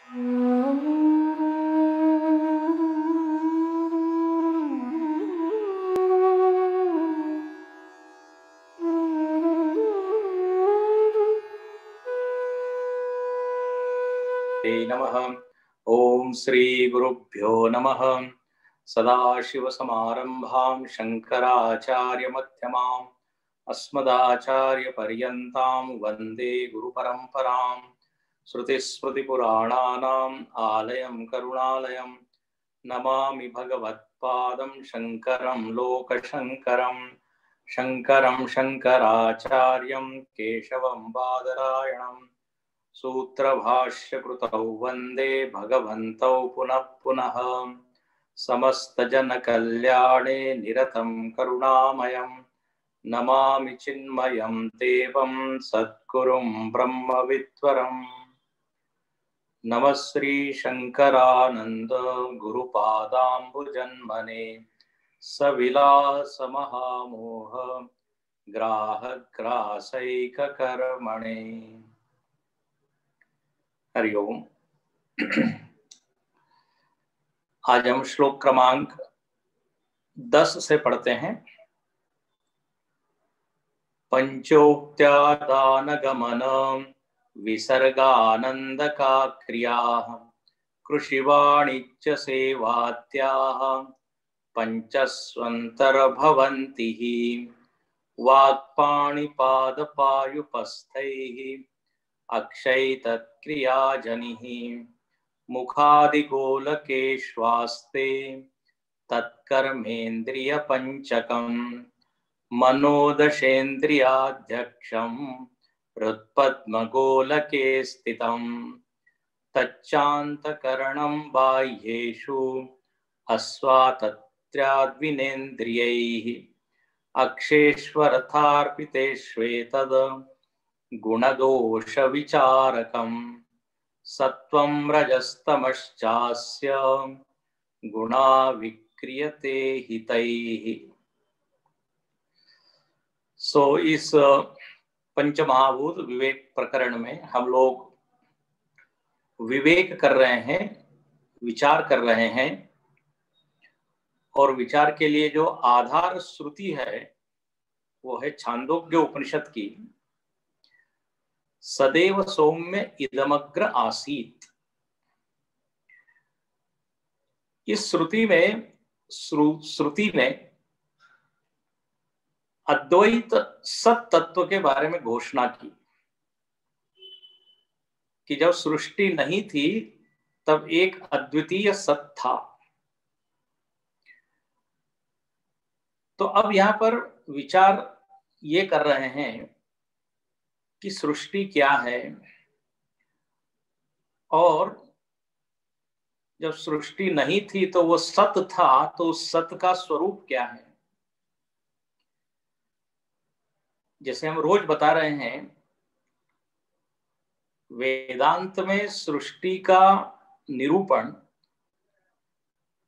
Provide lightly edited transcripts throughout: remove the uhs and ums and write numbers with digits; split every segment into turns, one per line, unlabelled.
नमः। ओम श्री गुरुभ्यो नमः। सदाशिवसमारंभां शंकराचार्यमध्यमाम् अस्मदाचार्यपर्यन्तां वन्दे गुरुपरम्परां। श्रुतिस्मृतिपुराणानाम् आलयं करुणालयं नमामि भगवत्पादं शङ्करं लोकशङ्करं। शङ्करं शङ्कराचार्यं केशवं बादरायणम् सूत्रभाष्यकृतौ वन्दे भगवन्तौ पुनः पुनः। समस्तजनकल्याणे निरतं करुणामयं नमामि चिन्मयं देवं सद्गुरुं ब्रह्मविद्वरम्। नमः श्री शंकरानंद गुरुपादाम्बुजन्मने सविलासमहामोह ग्राहग्रासैककर्मणे। हरिओम। आज हम श्लोक क्रमांक 10 से पढ़ते हैं। पंचोक्त्यादानगमन विसर्गानंद का क्रिया कृषिवाणिज्य सेवात्याः पंचस्वंतर भवन्ति वाक्पाणिपादपायुपस्थैः अक्षय तत्क्रियाजनिः मुखादिगोलकेश्वास्ते तत्कर्मेन्द्रिय पंचकम् मनोदशेन्द्रियाध्यक्षं हृत्पद्मगोलके स्थितं तच्चान्तकरणं बाह्येषु अस्वातत्र्याद्विनेन्द्रियैः अक्षेश्वरथार्पितेष्वेतद् गुणदोषविचारकं सत्वं रजस्तमश्चास्य गुणा विक्रियते हितैः। इस पंचमहाभूत विवेक प्रकरण में हम लोग विवेक कर रहे हैं, विचार कर रहे हैं, और विचार के लिए जो आधार श्रुति है वो है छांदोग्य उपनिषद की सदैव सौम्य इदमग्र आसीत। इस श्रुति में अद्वैत सत तत्व के बारे में घोषणा की कि जब सृष्टि नहीं थी तब एक अद्वितीय सत था। तो अब यहां पर विचार ये कर रहे हैं कि सृष्टि क्या है, और जब सृष्टि नहीं थी तो वो सत था, तो उस सत का स्वरूप क्या है। जैसे हम रोज बता रहे हैं, वेदांत में सृष्टि का निरूपण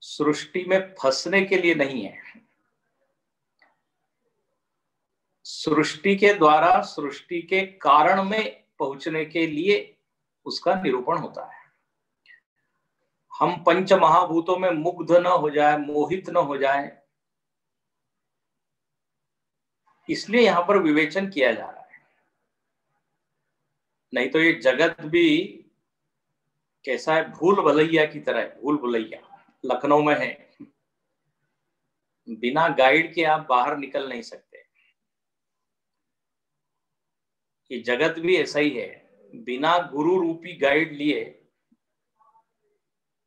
सृष्टि में फंसने के लिए नहीं है। सृष्टि के द्वारा सृष्टि के कारण में पहुंचने के लिए उसका निरूपण होता है। हम पंच महाभूतों में मुग्ध न हो जाए, मोहित न हो जाए, इसलिए यहां पर विवेचन किया जा रहा है। नहीं तो ये जगत भी कैसा है, भूल भुलैया की तरह है। भूल भुलैया लखनऊ में है, बिना गाइड के आप बाहर निकल नहीं सकते। ये जगत भी ऐसा ही है, बिना गुरु रूपी गाइड लिए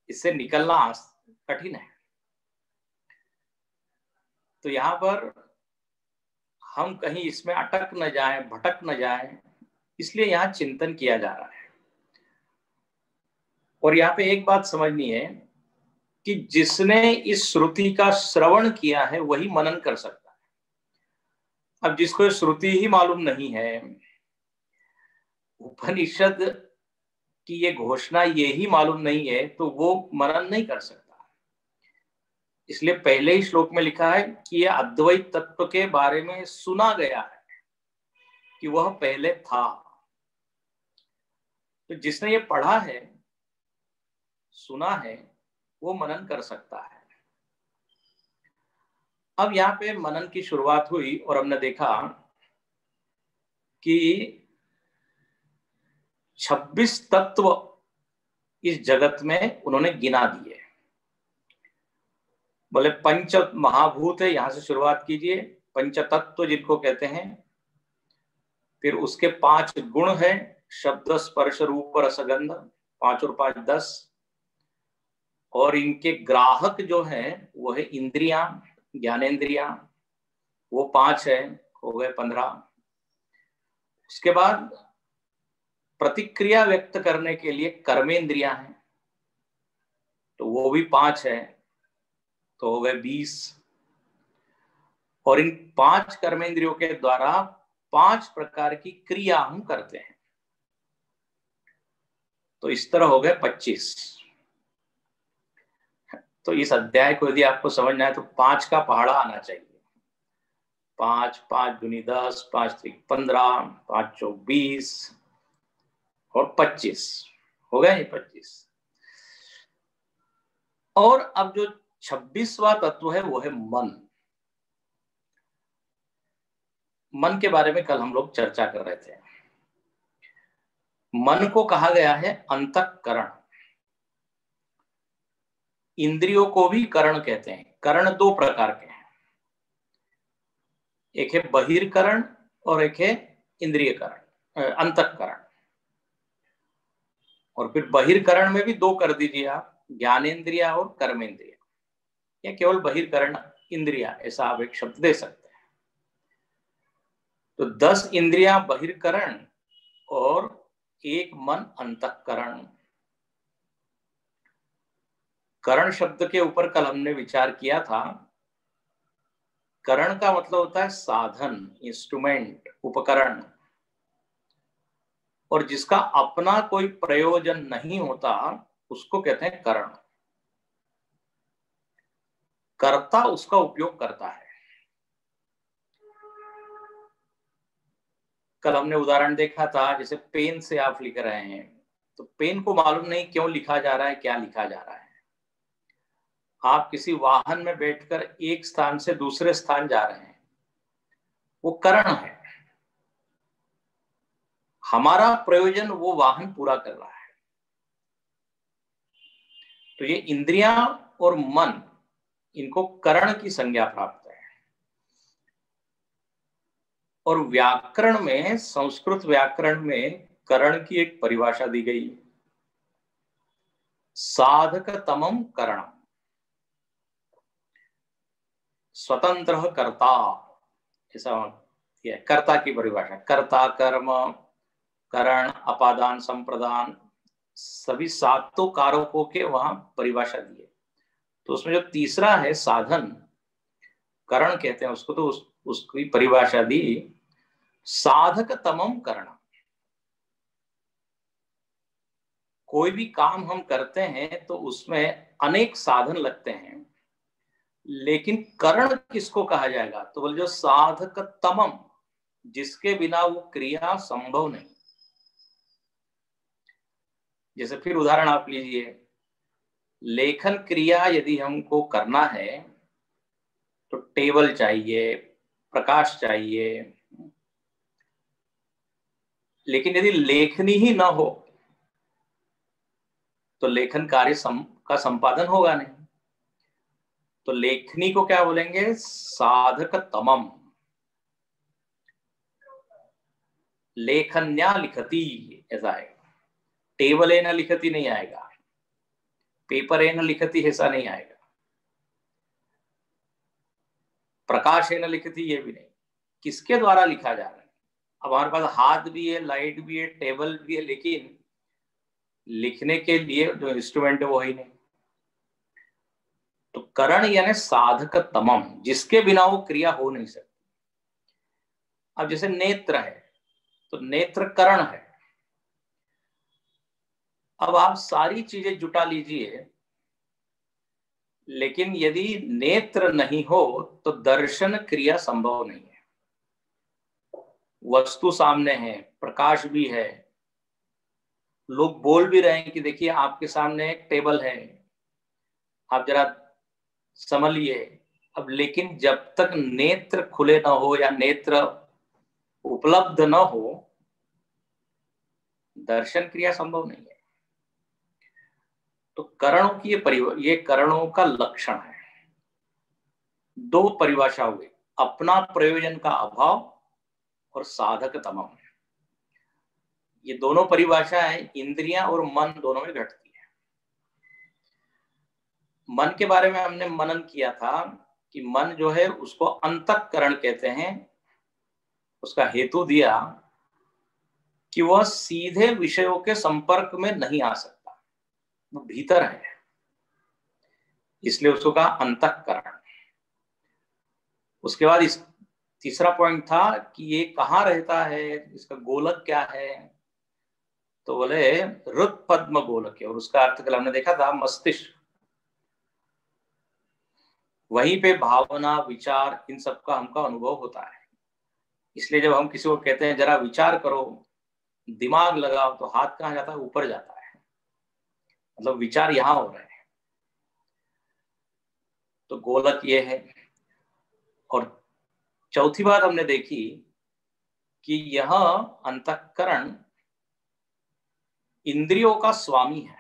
इससे निकलना कठिन है। तो यहां पर हम कहीं इसमें अटक न जाएं, भटक न जाएं, इसलिए यहां चिंतन किया जा रहा है। और यहां पे एक बात समझनी है कि जिसने इस श्रुति का श्रवण किया है वही मनन कर सकता है। अब जिसको श्रुति ही मालूम नहीं है, उपनिषद की ये घोषणा ये ही मालूम नहीं है, तो वो मनन नहीं कर सकता। इसलिए पहले ही श्लोक में लिखा है कि यह अद्वैत तत्व के बारे में सुना गया है कि वह पहले था। तो जिसने ये पढ़ा है सुना है वो मनन कर सकता है। अब यहाँ पे मनन की शुरुआत हुई और हमने देखा कि 26 तत्व इस जगत में उन्होंने गिना दिए। बोले पंच महाभूत है, यहां से शुरुआत कीजिए, पंच तत्व जिनको कहते हैं। फिर उसके 5 गुण है, शब्द स्पर्श रूप रसगंध, 5 और 5 10। और इनके ग्राहक जो है वो है इंद्रियां, ज्ञानेन्द्रियां, वो 5 है, हो गए 15। उसके बाद प्रतिक्रिया व्यक्त करने के लिए कर्मेंद्रियां हैं, तो वो भी 5 है, तो हो गए 20। और इन 5 कर्मेंद्रियों के द्वारा 5 प्रकार की क्रिया हम करते हैं, तो इस तरह हो गए 25। तो इस अध्याय को यदि आपको समझना है तो 5 का पहाड़ा आना चाहिए। 5 5 दूनी 10, 5 3 15, 5 4 20 और 25 हो गए, ये 25। और अब जो 26वां तत्व है वो है मन। मन के बारे में कल हम लोग चर्चा कर रहे थे। मन को कहा गया है अंतःकरण। इंद्रियों को भी करण कहते हैं। करण 2 प्रकार के हैं, एक है बहिर्करण और एक है इंद्रियकरण, अंतःकरण। और फिर बहिर्करण में भी 2 कर दीजिए आप, ज्ञानेन्द्रिया और कर्मेंद्रिया, या केवल बहिर्करण इंद्रिया, ऐसा आप एक शब्द दे सकते हैं। तो 10 इंद्रिया बहिर्करण और 1 मन अंतःकरण। करण शब्द के ऊपर कल हमने विचार किया था। करण का मतलब होता है साधन, इंस्ट्रूमेंट, उपकरण, और जिसका अपना कोई प्रयोजन नहीं होता उसको कहते हैं करण। कर्ता उसका उपयोग करता है। कल हमने उदाहरण देखा था, जैसे पेन से आप लिख रहे हैं, तो पेन को मालूम नहीं क्यों लिखा जा रहा है, क्या लिखा जा रहा है। आप किसी वाहन में बैठकर एक स्थान से दूसरे स्थान जा रहे हैं, वो करण है। हमारा प्रयोजन वो वाहन पूरा कर रहा है। तो ये इंद्रियां और मन, इनको करण की संज्ञा प्राप्त है। और व्याकरण में, संस्कृत व्याकरण में करण की एक परिभाषा दी गई, साधकतमं करणम, स्वतंत्र कर्ता, ऐसा कर्ता की परिभाषा। कर्ता, कर्म, करण, अपादान, संप्रदान, सभी 7 कारकों के वहां परिभाषा दिए। तो उसमें जो तीसरा है साधन, करण कहते हैं उसको, तो उसकी परिभाषा दी साधकतमं करणम। कोई भी काम हम करते हैं तो उसमें अनेक साधन लगते हैं, लेकिन करण किसको कहा जाएगा, तो बोले जो साधकतमम, जिसके बिना वो क्रिया संभव नहीं। जैसे फिर उदाहरण आप लीजिए, लेखन क्रिया यदि हमको करना है तो टेबल चाहिए, प्रकाश चाहिए, लेकिन यदि लेखनी ही ना हो तो लेखन कार्य का संपादन होगा नहीं। तो लेखनी को क्या बोलेंगे, साधकतमम। लेखन्या लिखती, ऐसा है। टेबल ए न लिखती नहीं आएगा, पेपर ए न लिखती ऐसा नहीं आएगा, प्रकाश ए न लिखती ये भी नहीं। किसके द्वारा लिखा जा रहा है? अब हमारे पास हाथ भी है, लाइट भी है, टेबल भी है, लेकिन लिखने के लिए जो इंस्ट्रूमेंट है वो ही नहीं। तो करण यानी साधकतमम, जिसके बिना वो क्रिया हो नहीं सकती। अब जैसे नेत्र है, तो नेत्र करण है। अब आप सारी चीजें जुटा लीजिए, लेकिन यदि नेत्र नहीं हो तो दर्शन क्रिया संभव नहीं है। वस्तु सामने है, प्रकाश भी है, लोग बोल भी रहे हैं कि देखिए आपके सामने एक टेबल है, आप जरा संभलिए। अब लेकिन जब तक नेत्र खुले ना हो या नेत्र उपलब्ध न हो, दर्शन क्रिया संभव नहीं है। तो करणों की ये करणों का लक्षण है। दो परिभाषा हुई, अपना प्रयोजन का अभाव और साधक तमम। ये दोनों परिभाषाएं इंद्रियां और मन दोनों में घटती है। मन के बारे में हमने मनन किया था कि मन जो है उसको अंतःकरण कहते हैं। उसका हेतु दिया कि वह सीधे विषयों के संपर्क में नहीं आ सकता, वो भीतर है, इसलिए उसको कहा अंतःकरण। उसके बाद इस तीसरा पॉइंट था कि ये कहाँ रहता है, इसका गोलक क्या है, तो बोले हृद पद्म गोलक है। और उसका अर्थ कल हमने देखा था मस्तिष्क। वहीं पे भावना, विचार, इन सब का हमका अनुभव होता है। इसलिए जब हम किसी को कहते हैं जरा विचार करो, दिमाग लगाओ, तो हाथ कहाँ जाता है, ऊपर जाता है, मतलब विचार यहां हो रहे हैं। तो गोलक ये है। और चौथी बात हमने देखी कि यह अंतःकरण इंद्रियों का स्वामी है।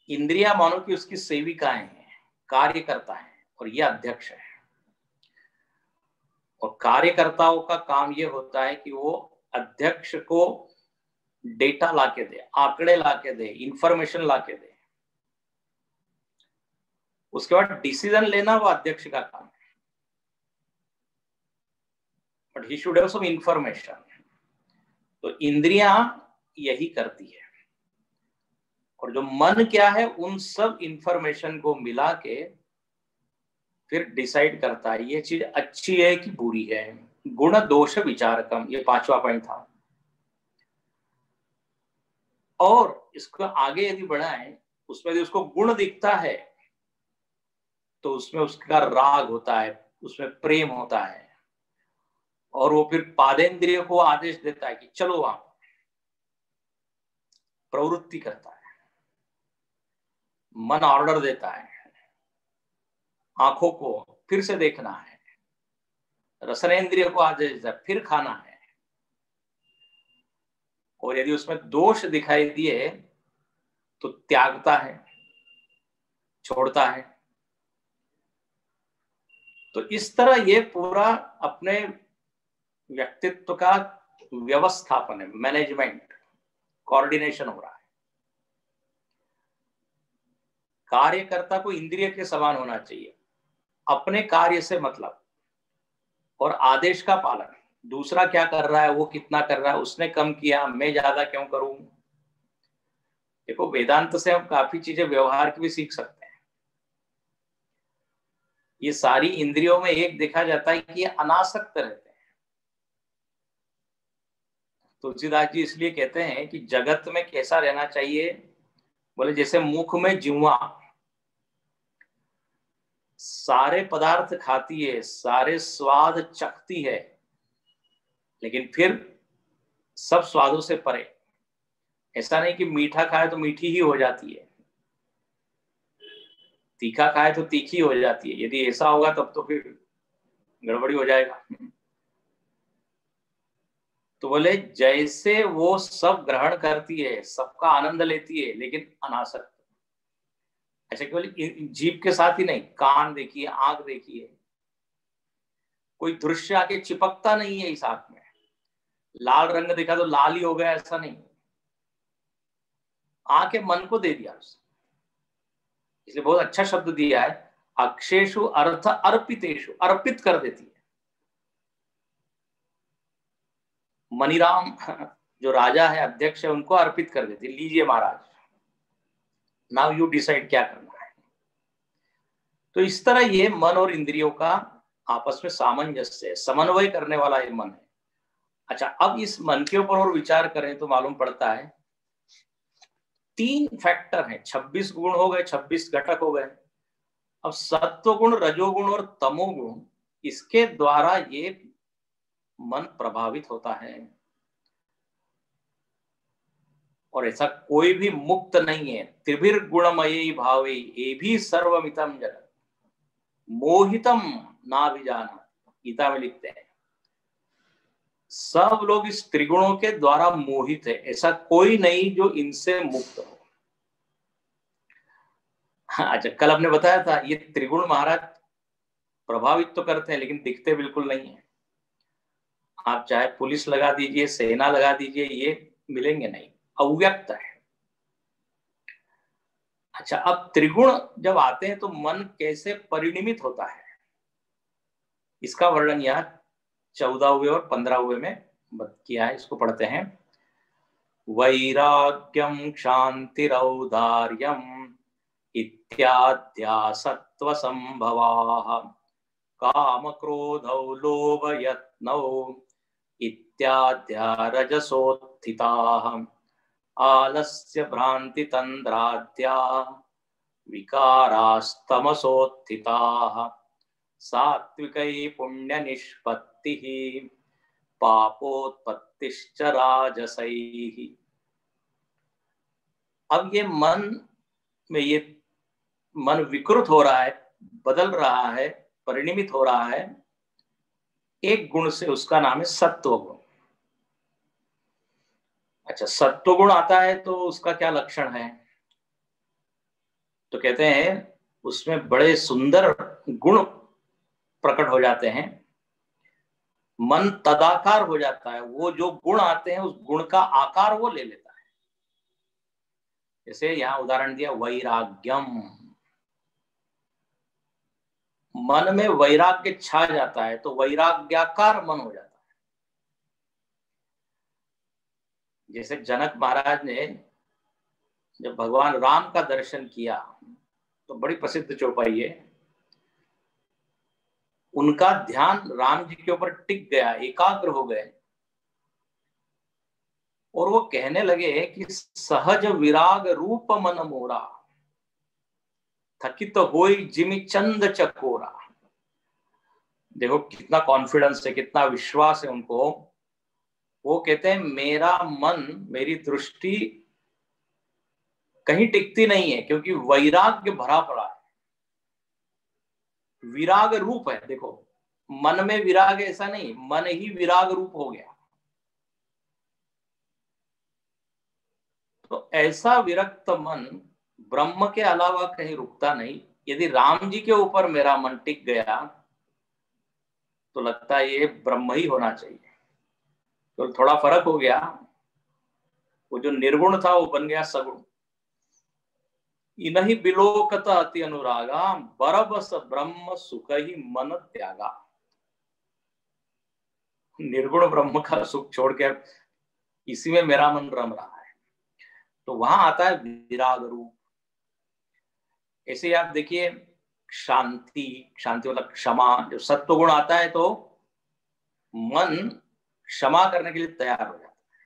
इंद्रिया मानो कि उसकी सेविकाएं हैं, कार्यकर्ता है, और यह अध्यक्ष है। और कार्यकर्ताओं का काम यह होता है कि वो अध्यक्ष को डेटा लाके दे, आंकड़े लाके दे, इंफॉर्मेशन लाके दे। उसके बाद डिसीजन लेना वो अध्यक्ष का काम है, but he should have some information. तो इंद्रियां यही करती है, और जो मन क्या है, उन सब इंफॉर्मेशन को मिला के फिर डिसाइड करता है ये चीज अच्छी है कि बुरी है। गुण दोष विचारकम, ये पांचवा पॉइंट था। और इसको आगे यदि बढ़ाएं, उसमें यदि उसको गुण दिखता है तो उसमें उसका राग होता है, उसमें प्रेम होता है, और वो फिर पादेंद्रिय को आदेश देता है कि चलो वहां, प्रवृत्ति करता है। मन ऑर्डर देता है, आंखों को फिर से देखना है, रसनेन्द्रिय को आदेश देता है फिर खाना है। और यदि उसमें दोष दिखाई दिए तो त्यागता है, छोड़ता है। तो इस तरह ये पूरा अपने व्यक्तित्व का व्यवस्थापन है, मैनेजमेंट, कोऑर्डिनेशन हो रहा है। कार्यकर्ता को इंद्रिय के समान होना चाहिए, अपने कार्य से मतलब, और आदेश का पालन। दूसरा क्या कर रहा है, वो कितना कर रहा है, उसने कम किया, मैं ज्यादा क्यों करूं। देखो वेदांत से हम काफी चीजें व्यवहार की भी सीख सकते हैं। ये सारी इंद्रियों में एक देखा जाता है कि ये अनासक्त रहते हैं। तुलसीदास जी इसलिए कहते हैं कि जगत में कैसा रहना चाहिए, बोले जैसे मुख में जिह्वा सारे पदार्थ खाती है, सारे स्वाद चखती है, लेकिन फिर सब स्वादों से परे। ऐसा नहीं कि मीठा खाए तो मीठी ही हो जाती है, तीखा खाए तो तीखी हो जाती है। यदि ऐसा होगा तब तो फिर गड़बड़ी हो जाएगा। तो बोले जैसे वो सब ग्रहण करती है, सबका आनंद लेती है, लेकिन अनासक्त। ऐसे केवल जीभ के साथ ही नहीं, कान देखिए, आंख देखिए, कोई दृश्य आके चिपकता नहीं है इस आंख में। लाल रंग देखा तो लाल ही हो गया, ऐसा नहीं। आंखें मन को दे दिया उसने, इसलिए बहुत अच्छा शब्द दिया है, अक्षेषु अर्थ अर्पितेषु, अर्पित कर देती है। मनीराम जो राजा है, अध्यक्ष है, उनको अर्पित कर देती, लीजिए महाराज, नाउ यू डिसाइड क्या करना है। तो इस तरह ये मन और इंद्रियों का आपस में सामंजस्य, समन्वय करने वाला ये मन है। अच्छा, अब इस मन के ऊपर और विचार करें तो मालूम पड़ता है 3 फैक्टर हैं, 26 गुण हो गए, 26 घटक हो गए। अब सत्व गुण, रजोगुण और तमोगुण, इसके द्वारा ये मन प्रभावित होता है। और ऐसा कोई भी मुक्त नहीं है। त्रिभिर गुणमयी भावे ये भी सर्वमितम जगत मोहितम ना भी जाना, गीता में लिखते हैं। सब लोग इस त्रिगुणों के द्वारा मोहित है, ऐसा कोई नहीं जो इनसे मुक्त हो। अच्छा, कल आपने बताया था ये त्रिगुण महाराज प्रभावित तो करते हैं लेकिन दिखते बिल्कुल नहीं है। आप चाहे पुलिस लगा दीजिए, सेना लगा दीजिए, ये मिलेंगे नहीं, अव्यक्त है। अच्छा, अब त्रिगुण जब आते हैं तो मन कैसे परिणमित होता है, इसका वर्णन यहाँ 14वें और 15वें में किया है। इसको पढ़ते हैं। वैराग्यम क्षांतिरौदार्यम इत्याद्या सत्व संभवाः काम क्रोधौ लोभ यत्नौ इत्याद्या रजसोत्थिताः आलस्य भ्रांति तंद्राद्या विकारास्तमसोत्थिताः सात्विकै पुण्य निष्पत्तिः पापोत्पत्तिश्च राजसैः। अब ये मन विकृत हो रहा है, बदल रहा है, परिणमित हो रहा है एक गुण से, उसका नाम है सत्व गुण। अच्छा, सत्व गुण आता है तो उसका क्या लक्षण है? तो कहते हैं उसमें बड़े सुंदर गुण प्रकट हो जाते हैं, मन तदाकार हो जाता है। वो जो गुण आते हैं उस गुण का आकार वो ले लेता है। जैसे यहां उदाहरण दिया वैराग्यम, मन में वैराग्य छा जाता है तो वैराग्याकार मन हो जाता है। जैसे जनक महाराज ने जब भगवान राम का दर्शन किया तो बड़ी प्रसिद्ध चौपाई है, उनका ध्यान राम जी के ऊपर टिक गया, एकाग्र हो गए और वो कहने लगे कि सहज विराग रूप मन मोरा थकित होई जिमि चंद चकोरा। देखो कितना कॉन्फिडेंस है, कितना विश्वास है उनको। वो कहते हैं मेरा मन, मेरी दृष्टि कहीं टिकती नहीं है क्योंकि वैराग्य भरा पड़ा है, विराग रूप है। देखो मन में विराग, ऐसा नहीं, मन ही विराग रूप हो गया। तो ऐसा विरक्त मन ब्रह्म के अलावा कहीं रुकता नहीं। यदि राम जी के ऊपर मेरा मन टिक गया तो लगता है ये ब्रह्म ही होना चाहिए। तो थोड़ा फर्क हो गया, वो जो निर्गुण था वो बन गया सगुण। इनहि बिलोकत अति अनुरागा बरबस ब्रह्म सुख ही मन त्यागा। निर्गुण ब्रह्म का सुख छोड़ के इसी में मेरा मन रम रहा है, तो वहां आता है विराग रूप। ऐसे आप देखिए शांति, शांति मतलब क्षमा, जब सत्व गुण आता है तो मन क्षमा करने के लिए तैयार हो जाता है।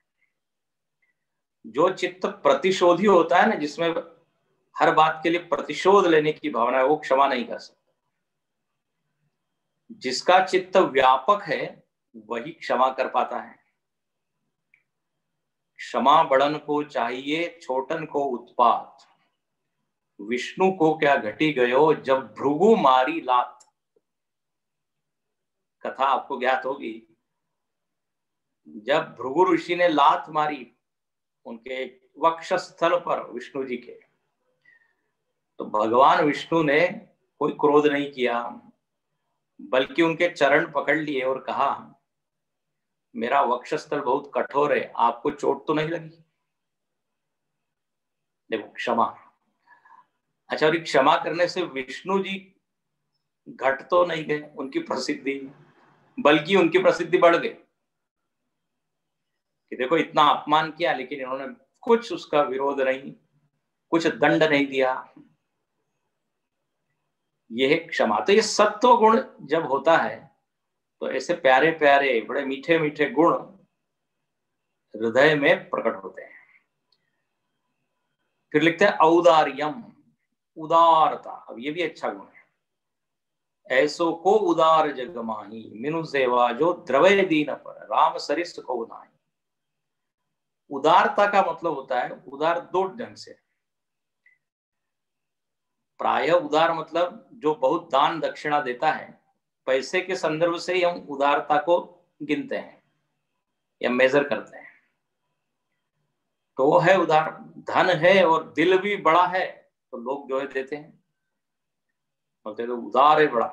जो चित्त प्रतिशोधी होता है ना, जिसमें हर बात के लिए प्रतिशोध लेने की भावना है, वो क्षमा नहीं कर सकता। जिसका चित्त व्यापक है वही क्षमा कर पाता है। क्षमा बड़न को चाहिए छोटन को उत्पात, विष्णु को क्या घटी गयो जब भृगु मारी लात। कथा आपको ज्ञात होगी, जब भृगु ऋषि ने लात मारी उनके वक्षस्थल पर विष्णु जी के, तो भगवान विष्णु ने कोई क्रोध नहीं किया, बल्कि उनके चरण पकड़ लिए और कहा मेरा वक्षस्थल बहुत कठोर है, आपको चोट तो नहीं लगी? देखो क्षमा। अच्छा, और क्षमा करने से विष्णु जी घट तो नहीं गए उनकी प्रसिद्धि, बल्कि उनकी प्रसिद्धि बढ़ गई कि देखो इतना अपमान किया लेकिन इन्होंने कुछ उसका विरोध नहीं, कुछ दंड नहीं दिया। यह है क्षमा। तो ये सत्व गुण जब होता है तो ऐसे प्यारे प्यारे बड़े मीठे मीठे गुण हृदय में प्रकट होते हैं। फिर लिखते हैं औदार्यम, उदारता। अब ये भी अच्छा गुण है। ऐसो को उदार जग माही, मिनु सेवा जो द्रवय दीन पर, राम सरिस को नाही। उदारता का मतलब होता है उदार दो ढंग से। प्राय उदार मतलब जो बहुत दान दक्षिणा देता है, पैसे के संदर्भ से ही हम उदारता को गिनते हैं या मेजर करते हैं, तो वो है उदार। धन है और दिल भी बड़ा है तो लोग जो है देते हैं, बोलते तो उदार है बड़ा।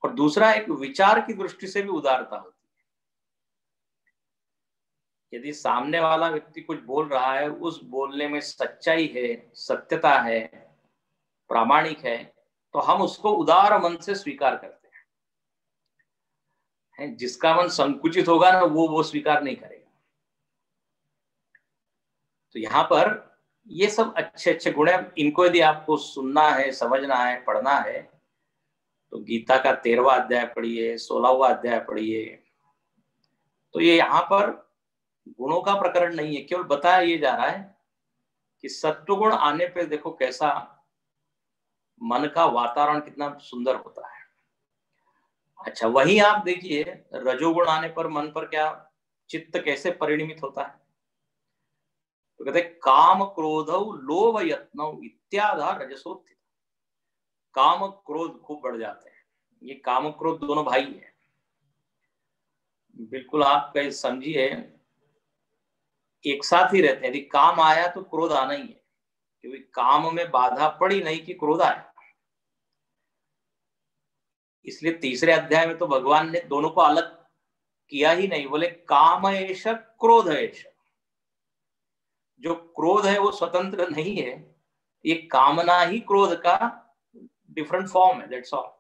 और दूसरा एक विचार की दृष्टि से भी उदारता होती है। यदि सामने वाला व्यक्ति कुछ बोल रहा है, उस बोलने में सच्चाई है, सत्यता है, प्रामाणिक है, तो हम उसको उदार मन से स्वीकार करते हैं। जिसका मन संकुचित होगा ना, वो स्वीकार नहीं करेगा। तो यहाँ पर ये सब अच्छे अच्छे गुण हैं। इनको यदि आपको सुनना है, समझना है, पढ़ना है, तो गीता का 13वां अध्याय पढ़िए, 16वां अध्याय पढ़िए। तो ये यहाँ पर गुणों का प्रकरण नहीं है, केवल बताया ये जा रहा है कि सत्वगुण आने पे देखो कैसा मन का वातावरण कितना सुंदर होता है। अच्छा, वहीं आप देखिए रजोगुण आने पर मन पर क्या चित्त कैसे परिणमित होता है। तो कहते काम क्रोध लोभ यत्न इत्यादि रजसोत्थित। काम क्रोध खूब बढ़ जाते हैं। ये काम क्रोध दोनों भाई है। बिल्कुल आप कहीं समझिए एक साथ ही रहते हैं। यदि काम आया तो क्रोध आना ही है, क्योंकि काम में बाधा पड़ी नहीं कि क्रोध आया। इसलिए तीसरे अध्याय में तो भगवान ने दोनों को अलग किया ही नहीं, बोले काम एष क्रोध एष। जो क्रोध है वो स्वतंत्र नहीं है, ये कामना ही क्रोध का डिफरेंट फॉर्म है, दैट्स ऑल।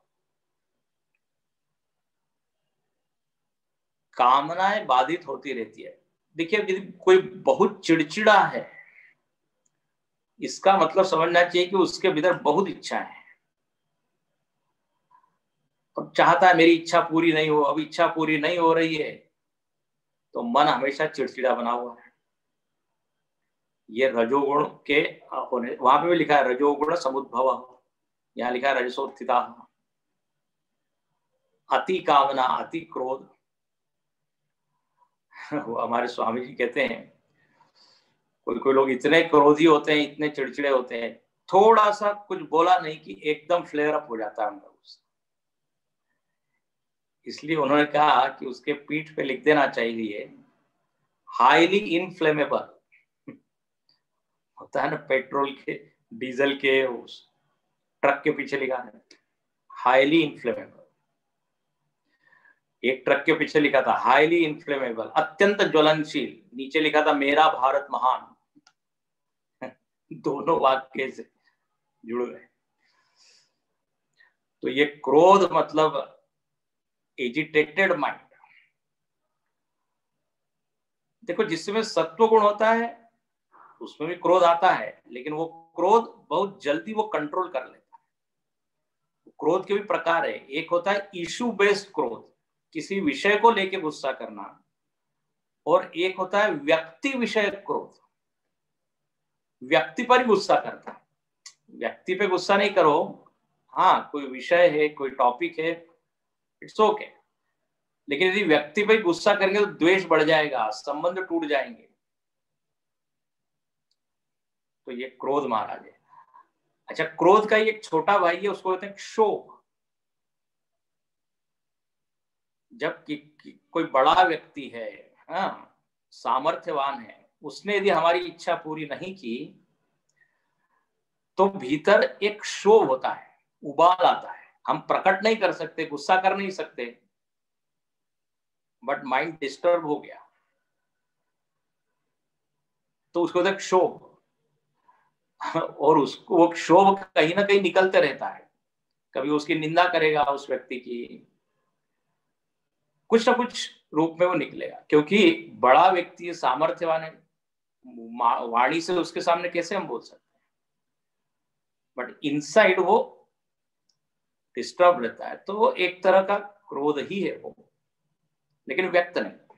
कामनाएं बाधित होती रहती है। देखिए यदि कोई बहुत चिड़चिड़ा है, इसका मतलब समझना चाहिए कि उसके भीतर बहुत इच्छा है और चाहता है मेरी इच्छा पूरी नहीं हो। अब इच्छा पूरी नहीं हो रही है तो मन हमेशा चिड़चिड़ा बना हुआ है। ये रजोगुण के होने, वहां पे भी लिखा है रजोगुण समुद्भव, यहाँ लिखा है रजसोत्थिता। अति कामना, अति क्रोध। वो हमारे स्वामी जी कहते हैं कोई कोई लोग इतने क्रोधी होते हैं, इतने चिड़चिड़े होते हैं, थोड़ा सा कुछ बोला नहीं कि एकदम फ्लेयर अप हो जाता है उनका गुस्सा। इसलिए उन्होंने कहा कि उसके पीठ पे लिख देना चाहिए हाईली इनफ्लेमेबल। होता है ना पेट्रोल के, डीजल के, उस ट्रक के पीछे लिखा है हाईली इनफ्लेमेबल। एक ट्रक के पीछे लिखा था हाईली इनफ्लेमेबल, अत्यंत ज्वलनशील। नीचे लिखा था मेरा भारत महान। दोनों वाक्य से जुड़ गए। तो ये क्रोध मतलब एजिटेटेड माइंड। देखो जिसमें सत्व गुण होता है उसमें भी क्रोध आता है, लेकिन वो क्रोध बहुत जल्दी वो कंट्रोल कर लेता है। क्रोध के भी प्रकार है। एक होता है इशू बेस्ड क्रोध, किसी विषय को लेके गुस्सा करना, और एक होता है व्यक्ति विषय क्रोध, व्यक्ति पर ही गुस्सा करता है। व्यक्ति पे गुस्सा नहीं करो, हाँ कोई विषय है, कोई टॉपिक है, इट्स ओके। लेकिन यदि व्यक्ति पे गुस्सा करेंगे तो द्वेष बढ़ जाएगा, संबंध टूट जाएंगे। तो ये क्रोध महाराज है। अच्छा, क्रोध का एक छोटा भाई है, उसको कहते हैं क्षोभ। जब कोई बड़ा व्यक्ति है, हाँ सामर्थ्यवान है, उसने यदि हमारी इच्छा पूरी नहीं की तो भीतर एक क्षोभ होता है, उबाल आता है। हम प्रकट नहीं कर सकते, गुस्सा कर नहीं सकते, बट माइंड डिस्टर्ब हो गया तो उसको कहते हैं क्षोभ। और उसको वो क्षोभ कहीं ना कहीं निकलते रहता है। कभी उसकी निंदा करेगा उस व्यक्ति की, कुछ ना कुछ रूप में वो निकलेगा, क्योंकि बड़ा व्यक्ति सामर्थ्यवान है, वाणी से उसके सामने कैसे हम बोल सकते हैं, बट इनसाइड वो डिस्टर्ब रहता है। तो वो एक तरह का क्रोध ही है वो, लेकिन व्यक्त नहीं।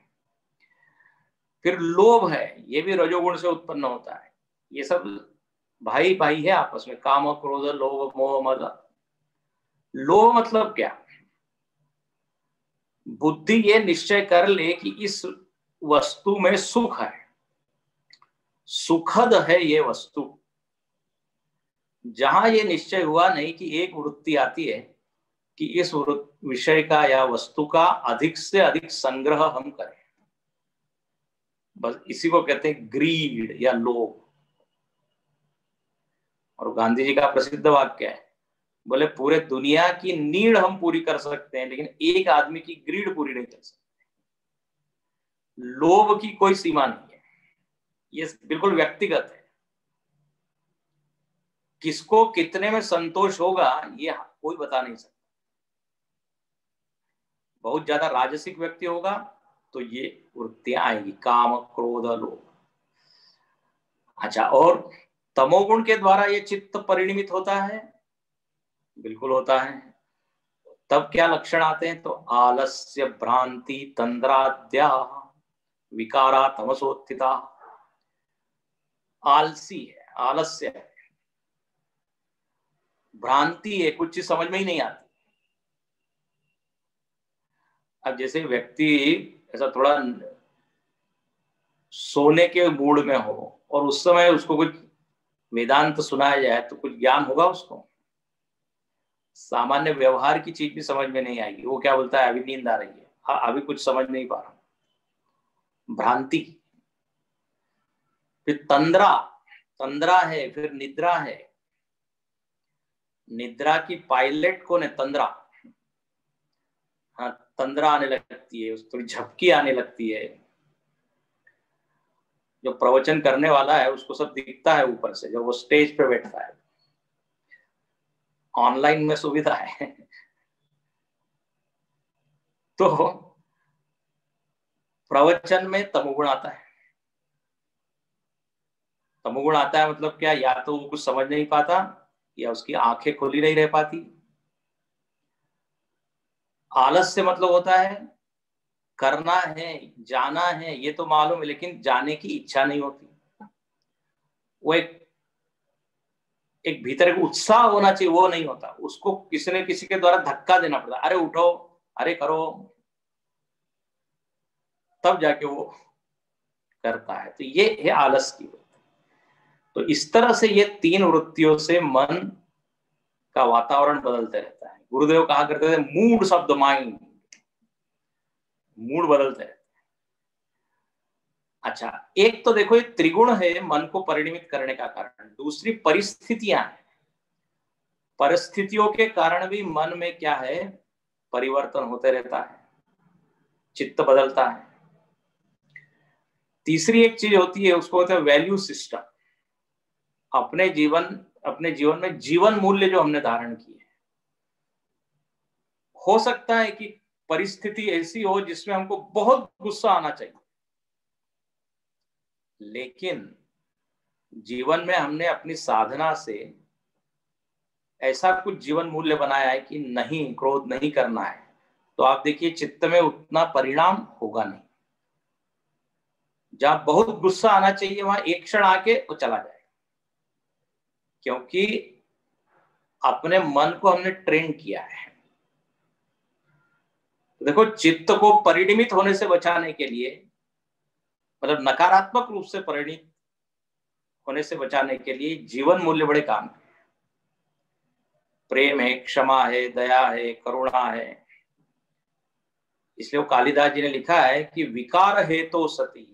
फिर लोभ है, ये भी रजोगुण से उत्पन्न होता है। ये सब भाई भाई है आपस में, काम क्रोध लोभ मोह मद। लोभ मतलब क्या? बुद्धि ये निश्चय कर ले कि इस वस्तु में सुख है, सुखद है ये वस्तु। जहां ये निश्चय हुआ नहीं कि एक वृत्ति आती है कि इस विषय का या वस्तु का अधिक से अधिक संग्रह हम करें, बस इसी को कहते हैं ग्रीड या लोभ। और गांधी जी का प्रसिद्ध वाक्य है, बोले पूरे दुनिया की नीड हम पूरी कर सकते हैं लेकिन एक आदमी की ग्रीड पूरी नहीं कर सकते। लोभ की कोई सीमा नहीं है, ये बिल्कुल व्यक्तिगत है। किसको कितने में संतोष होगा ये कोई बता नहीं सकता। बहुत ज्यादा राजसिक व्यक्ति होगा तो ये वृत्तियां आएंगी, काम क्रोध लोभ। अच्छा, और तमोगुण के द्वारा ये चित्त परिणमित होता है, बिल्कुल होता है। तब क्या लक्षण आते हैं? तो आलस्य भ्रांति तंद्राद्या विकारा तमसोत्थिता। आलसी है, आलस्य है, भ्रांति है, कुछ चीज समझ में ही नहीं आती। अब जैसे व्यक्ति ऐसा थोड़ा सोने के मूड में हो और उस समय उसको कुछ वेदांत सुनाया जाए तो कुछ ज्ञान होगा उसको? सामान्य व्यवहार की चीज भी समझ में नहीं आएगी। वो क्या बोलता है, अभी नींद आ रही है, हाँ अभी कुछ समझ नहीं पा रहा। भ्रांति। फिर तंद्रा, तंद्रा है, फिर निद्रा है। निद्रा की पायलट कौन है? तंद्रा। हाँ, तंद्रा आने लगती है, थोड़ी झपकी आने लगती है। जो प्रवचन करने वाला है उसको सब दिखता है ऊपर से, जब वो स्टेज पे बैठता है। ऑनलाइन में सुविधा है तो प्रवचन में तमोगुण आता है। तमोगुण आता है मतलब क्या? या तो वो कुछ समझ नहीं पाता या उसकी आंखें खुली नहीं रह पाती। आलस से मतलब होता है करना है, जाना है, ये तो मालूम है लेकिन जाने की इच्छा नहीं होती। वो एक भीतर एक उत्साह होना चाहिए, वो नहीं होता। उसको किसी न किसी के द्वारा धक्का देना पड़ता, अरे उठो, अरे करो, तब जाके वो करता है। तो ये है आलस की वृत्ति। तो इस तरह से ये तीन वृत्तियों से मन का वातावरण बदलते रहता है। गुरुदेव कहा करते थे mood off the mind, mood बदलते रहते हैं। अच्छा, एक तो देखो ये त्रिगुण है मन को परिणमित करने का कारण। दूसरी परिस्थितियां हैं, परिस्थितियों के कारण भी मन में क्या है, परिवर्तन होते रहता है, चित्त बदलता है। तीसरी एक चीज होती है, उसको होता है वैल्यू सिस्टम। अपने जीवन में जीवन मूल्य जो हमने धारण किए, हो सकता है कि परिस्थिति ऐसी हो जिसमें हमको बहुत गुस्सा आना चाहिए, लेकिन जीवन में हमने अपनी साधना से ऐसा कुछ जीवन मूल्य बनाया है कि नहीं, क्रोध नहीं करना है, तो आप देखिए चित्त में उतना परिणाम होगा नहीं। जहां बहुत गुस्सा आना चाहिए वहां एक क्षण आके वो चला जाएगा, क्योंकि अपने मन को हमने ट्रेन किया है। तो देखो, चित्त को परिणमित होने से बचाने के लिए, मतलब नकारात्मक रूप से परिणित होने से बचाने के लिए जीवन मूल्य बड़े काम है। प्रेम है, क्षमा है, दया है, करुणा है। इसलिए वो कालिदास जी ने लिखा है कि विकार है तो सती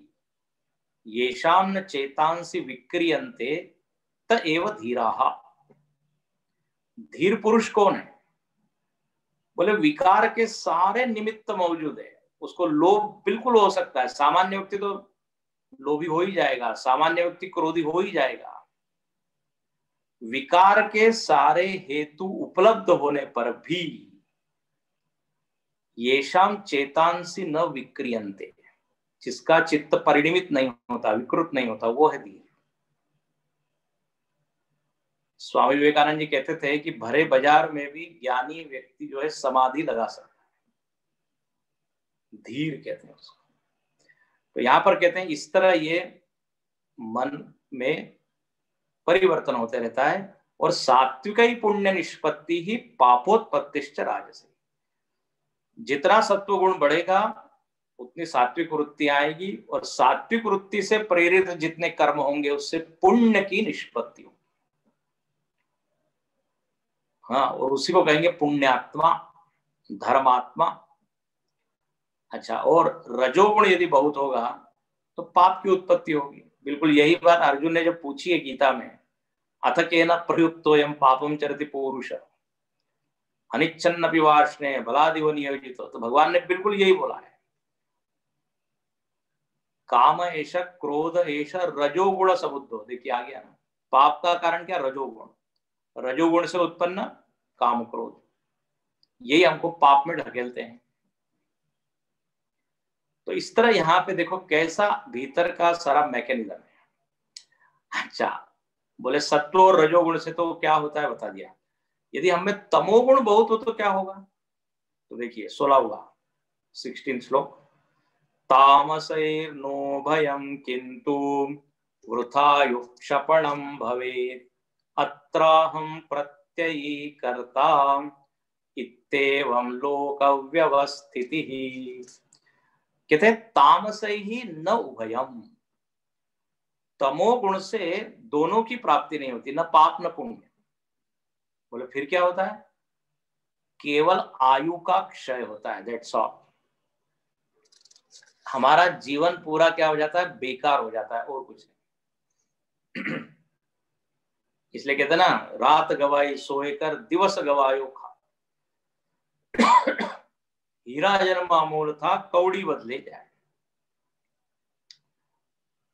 येषां न चेतांसि विक्रियन्ते त एव धीराः। धीर पुरुष कौन है? बोले विकार के सारे निमित्त मौजूद है। उसको लोभ बिल्कुल हो सकता है, सामान्य व्यक्ति तो लोभी हो ही जाएगा, सामान्य व्यक्ति क्रोधी हो ही जाएगा। विकार के सारे हेतु उपलब्ध होने पर भी येषां चेतांसि न विक्रियन्ते, जिसका चित्त परिणमित नहीं होता, विकृत नहीं होता, वो है धीर। स्वामी विवेकानंद जी कहते थे कि भरे बाजार में भी ज्ञानी व्यक्ति जो है समाधि लगा सकता है, धीर कहते हैं उसको। तो यहां पर कहते हैं इस तरह ये मन में परिवर्तन होते रहता है। और सात्विक ही पुण्य निष्पत्ति ही पापोत्पत्तिश्च राजसी। जितना सत्व गुण बढ़ेगा उतनी सात्विक वृत्ति आएगी, और सात्विक वृत्ति से प्रेरित जितने कर्म होंगे उससे पुण्य की निष्पत्ति होगी। हाँ, और उसी को कहेंगे पुण्यात्मा, धर्मात्मा। अच्छा, और रजोगुण यदि बहुत होगा तो पाप की उत्पत्ति होगी। बिल्कुल यही बात अर्जुन ने जब पूछी है गीता में, अथ केन प्रयुक्तोऽयं पापम चरति पौरुष अनिच्छन्नपि वार्ष्णे बलादिव नियोजितो, तो भगवान ने बिल्कुल यही बोला है, काम एष क्रोध एष रजोगुण सबुद्धो। देखिए आ गया ना, पाप का कारण क्या? रजोगुण, रजोगुण से उत्पन्न काम क्रोध, यही हमको पाप में ढकेलते हैं। तो इस तरह यहाँ पे देखो कैसा भीतर का सारा मैकेनिज्म है। अच्छा, बोले सत्व और रजोगुण से तो क्या होता है बता दिया। यदि हमें तमोगुण बहुत हो तो क्या होगा? तो देखिए 16 श्लोक, तामसैर्नो भयं किंतु वृथायुः क्षपणं भवेत् अत्राहं प्रत्ययी कर्ता इत्येवं लोक व्यवस्थितिः। कहते हैं तामसै ही न उभयम, तमोगुण से दोनों की प्राप्ति नहीं होती, न पाप न पुण्य। बोले फिर क्या होता है? केवल आयु का क्षय होता है, दैट्स ऑल। हमारा जीवन पूरा क्या हो जाता है? बेकार हो जाता है, और कुछ नहीं। इसलिए कहते हैं ना, रात गवाई सोए कर दिवस गवायो खा, हीरा जन्म अमोल था कौड़ी बदले जाए।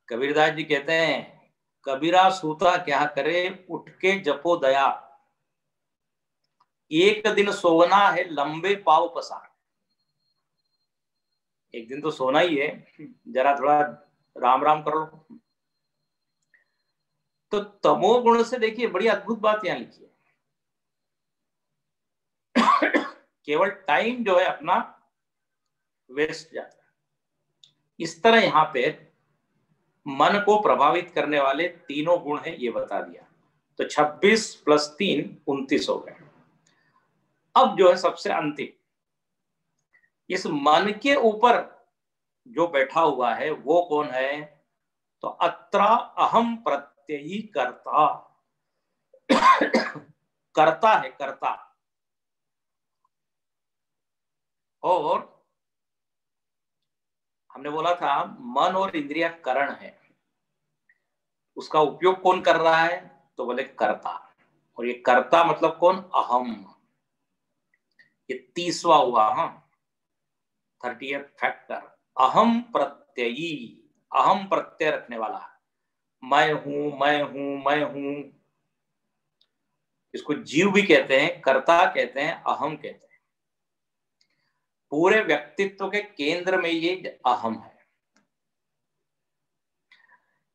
कबीरदास जी कहते हैं, कबीरा सूता क्या करे उठ के जपो दया, एक दिन सोना है लंबे पाव पसार। एक दिन तो सोना ही है, जरा थोड़ा राम राम कर लो। तो तमोगुण से देखिए बड़ी अद्भुत बात यहां लिखी है, केवल टाइम जो है अपना वेस्ट जाता है। इस तरह यहां पे मन को प्रभावित करने वाले तीनों गुण हैं, ये बता दिया। तो 26 + 3 29 हो गए। अब जो है सबसे अंतिम, इस मन के ऊपर जो बैठा हुआ है वो कौन है? तो अत्र अहम प्रत्ययी कर्ता, करता है, कर्ता। और हमने बोला था मन और इंद्रिया करण है, उसका उपयोग कौन कर रहा है? तो बोले कर्ता। और ये कर्ता मतलब कौन? अहम। ये 30वां हुआ, हाँ, 30th फैक्टर। अहम प्रत्ययी, अहम प्रत्यय रखने वाला, मैं हूं मैं हूं मैं हूं। इसको जीव भी कहते हैं, कर्ता कहते हैं, अहम कहते हैं। पूरे व्यक्तित्व के केंद्र में ये अहम है।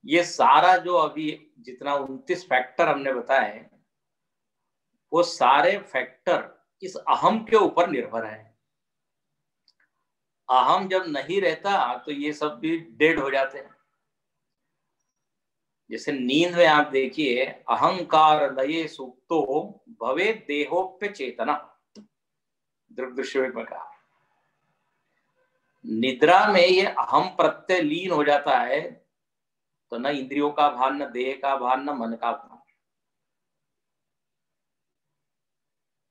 ये सारा जो अभी जितना 29 फैक्टर हमने बताए, वो सारे फैक्टर इस अहम के ऊपर निर्भर है। अहम जब नहीं रहता तो ये सब भी डेड हो जाते हैं। जैसे नींद में आप देखिए, अहंकार लये सुप्तो भवे देहोप्य चेतना, दृग्दृश्य में कहा। निद्रा में ये अहम प्रत्यय लीन हो जाता है तो न इंद्रियों का भान, न देह का भान, न मन का भान।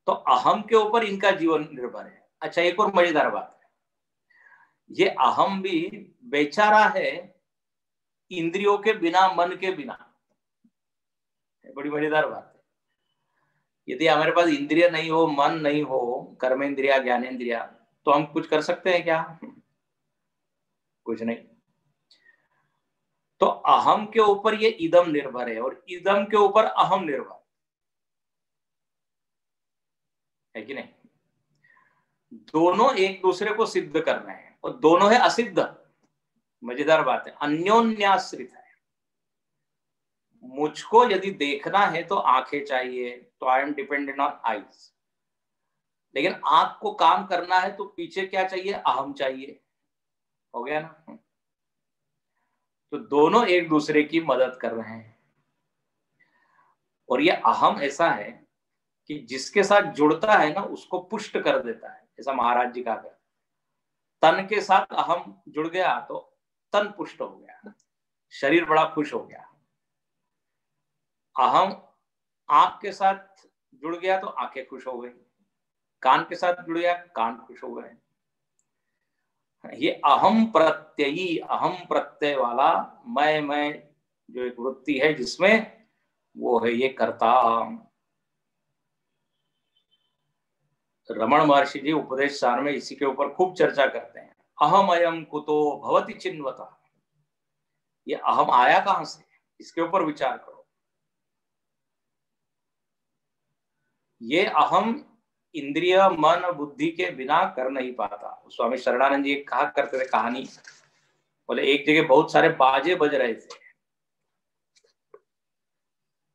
तो अहम के ऊपर इनका जीवन निर्भर है। अच्छा, एक और मजेदार बात है, ये अहम भी बेचारा है इंद्रियों के बिना, मन के बिना। बड़ी मजेदार बात है। यदि हमारे पास इंद्रिय नहीं हो, मन नहीं हो, कर्मेंद्रिया ज्ञानेंद्रिया, तो हम कुछ कर सकते हैं क्या? कुछ नहीं। तो अहम के ऊपर ये इदम निर्भर है, और इदम के ऊपर अहम निर्भर है कि नहीं? दोनों एक दूसरे को सिद्ध कर रहे हैं, और दोनों है असिद्ध। मजेदार बात है, अन्योन्याश्रित है। मुझको यदि देखना है तो आंखें चाहिए, तो I am dependent on eyes. लेकिन आंख को काम करना है तो पीछे क्या चाहिए? अहम चाहिए। हो गया ना? तो दोनों एक दूसरे की मदद कर रहे हैं। और ये अहम ऐसा है कि जिसके साथ जुड़ता है ना उसको पुष्ट कर देता है, ऐसा महाराज जी कहा करते। तन के साथ अहम जुड़ गया तो तन पुष्ट हो गया, शरीर बड़ा खुश हो गया। अहम आंख के साथ जुड़ गया तो आंखें खुश हो गई, कान के साथ जुड़ गया कान खुश हो गए। ये अहम प्रत्ययी, अहम प्रत्यय वाला मैं जो एक वृत्ति है जिसमें, वो है ये कर्ता। रमण महर्षि जी उपदेश सार में इसी के ऊपर खूब चर्चा करते हैं। अहम अयम कुतो भवति चिन्वता, ये अहम आया कहां से, इसके ऊपर विचार करो। ये अहम इंद्रिय मन बुद्धि के बिना कर नहीं पाता। स्वामी शरणानंद जी कहा करते थे कहानी, बोले एक जगह बहुत सारे बाजे बज रहे थे,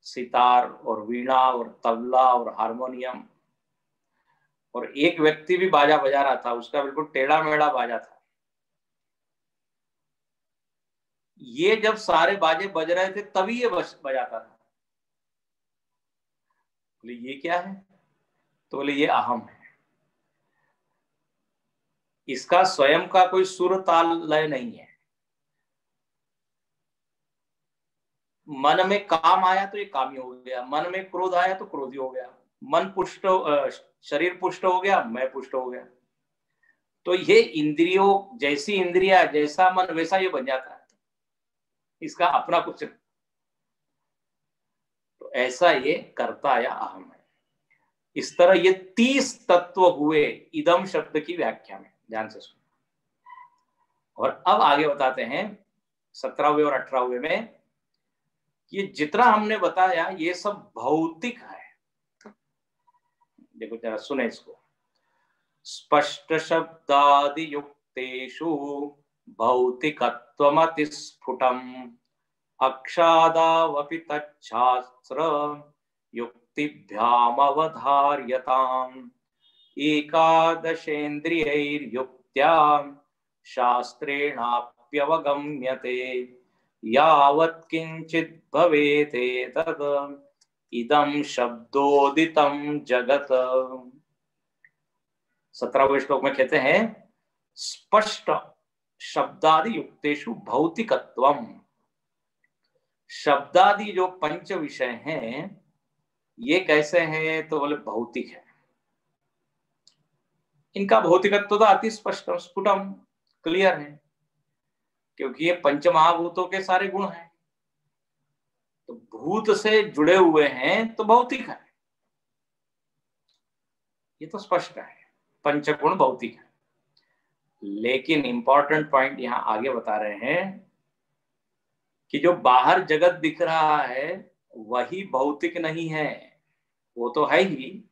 सितार और वीणा और तबला और हारमोनियम, और एक व्यक्ति भी बाजा बजा रहा था, उसका बिल्कुल टेढ़ा मेढ़ा बाजा था। ये जब सारे बाजे बज रहे थे तभी ये बजाता था। बोले ये क्या है, तो बोले ये अहम है। इसका स्वयं का कोई सुर ताल लय नहीं है। मन में काम आया तो ये कामी हो गया, मन में क्रोध आया तो क्रोधी हो गया, मन पुष्ट, शरीर पुष्ट हो गया, मैं पुष्ट हो गया। तो ये इंद्रियों जैसी इंद्रिया जैसा मन वैसा ये बन जाता है, इसका अपना कुछ। तो ऐसा ये कर्ता या अहम है। इस तरह ये 30 तत्व हुए इदम शब्द की व्याख्या में, ध्यान से सुनो। और अब आगे बताते हैं 17वें और 18वें में, ये जितना हमने बताया ये सब भौतिक है। देखो जरा सुने इसको। स्पष्ट शब्दादि युक्तेषु भौतिकत्वमति स्फुटम अक्षादावपि तच्छास्त्र युक्तिभ्यामवधार्यताम् एकादशेन्द्रियैर्युक्त्या शास्त्रेणाप्यवगम्यते यावत् किंचित् भवेते तद इदं शब्दोदितं जगत। 17वें श्लोक में कहते हैं स्पष्ट शब्दादि युक्तेषु भौतिकत्वम। शब्दादि जो पंच विषय हैं ये कैसे हैं, तो बोले भौतिक है। इनका भौतिकत्व तो अति स्पष्ट स्फुटम क्लियर है, क्योंकि ये पंच महाभूतों के सारे गुण हैं, तो भूत से जुड़े हुए हैं तो भौतिक है, ये तो स्पष्ट है, पंचगुण भौतिक है। लेकिन इंपॉर्टेंट पॉइंट यहां आगे बता रहे हैं कि जो बाहर जगत दिख रहा है वही भौतिक नहीं है, वो तो है ही,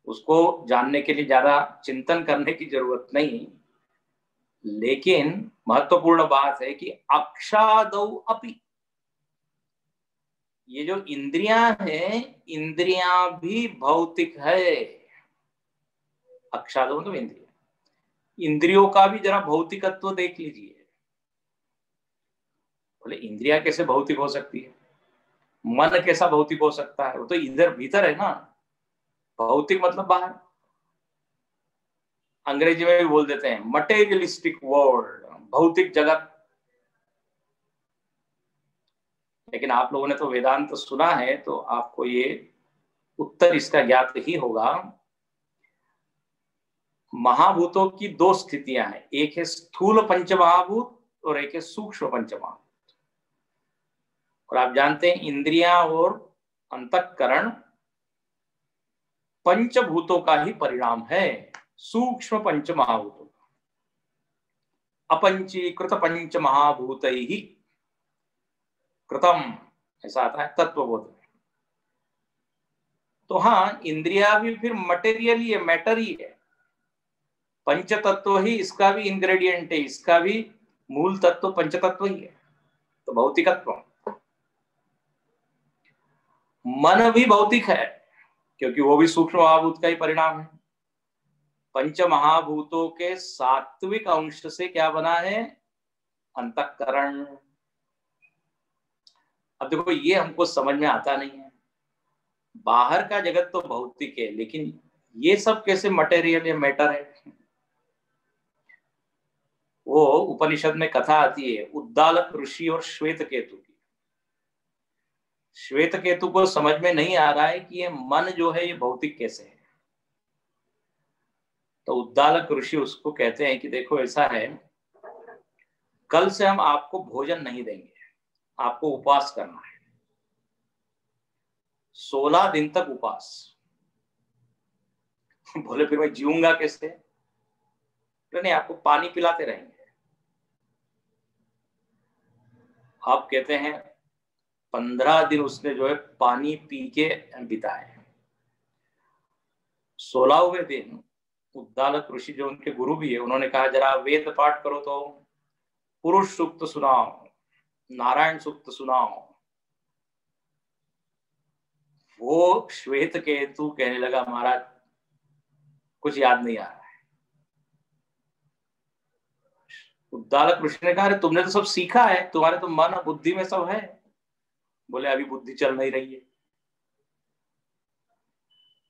उसको जानने के लिए ज्यादा चिंतन करने की जरूरत नहीं। लेकिन महत्वपूर्ण बात है कि अक्षादौ अपि, ये जो इंद्रियां हैं इंद्रियां भी भौतिक है। अक्षादौ तो इंद्रिया, इंद्रियों का भी जरा भौतिकत्व देख लीजिए। बोले इंद्रिया कैसे भौतिक हो सकती है, मन कैसा भौतिक हो सकता है, वो तो इधर भीतर है ना। भौतिक मतलब बाहर, अंग्रेजी में भी बोल देते हैं मटेरियलिस्टिक वर्ल्ड, भौतिक जगत। लेकिन आप लोगों ने तो वेदांत सुना है तो आपको ये उत्तर इसका ज्ञात ही होगा। महाभूतों की दो स्थितियां हैं, एक है स्थूल पंचमहाभूत और एक है सूक्ष्म पंचमहाभूत। और आप जानते हैं इंद्रियां और अंतःकरण पंचभूतों का ही परिणाम है, सूक्ष्म पंचमहाभूतों का। अपंचीकृत पंचमहाभूत ही कृतम, ऐसा आता है तत्वबोध में। तो हाँ, इंद्रिया भी फिर मटेरियल ही है, मैटर ही है। पंच तत्व ही इसका भी इंग्रेडिएंट है, इसका भी मूल तत्व पंच तत्व ही है, तो भौतिकत्व। मन भी भौतिक है क्योंकि वो भी सूक्ष्म महाभूत का ही परिणाम है। पंच महाभूतों के सात्विक अंश से क्या बना है, अंतःकरण। अब देखो ये हमको समझ में आता नहीं है, बाहर का जगत तो भौतिक है लेकिन ये सब कैसे मटेरियल या मैटर है। वो उपनिषद में कथा आती है उद्दालक ऋषि और श्वेत केतु की। श्वेत केतु को समझ में नहीं आ रहा है कि ये मन जो है ये भौतिक कैसे है। तो उद्दालक ऋषि उसको कहते हैं कि देखो ऐसा है, कल से हम आपको भोजन नहीं देंगे, आपको उपवास करना है, 16 दिन तक उपवास। बोले फिर मैं जीऊंगा कैसे? तो नहीं, आपको पानी पिलाते रहेंगे। आप कहते हैं 15 दिन उसने जो है पानी पी के बिताए। 16वें दिन उद्दालक ऋषि जो उनके गुरु भी है, उन्होंने कहा जरा वेद पाठ करो, तो पुरुष सूक्त सुनाओ, नारायण सूक्त सुनाओ। वो श्वेत केतु कहने लगा महाराज कुछ याद नहीं आ रहा है। उद्दालक ऋषि ने कहा अरे तुमने तो सब सीखा है, तुम्हारे तो मन बुद्धि में सब है। बोले अभी बुद्धि चल नहीं रही है।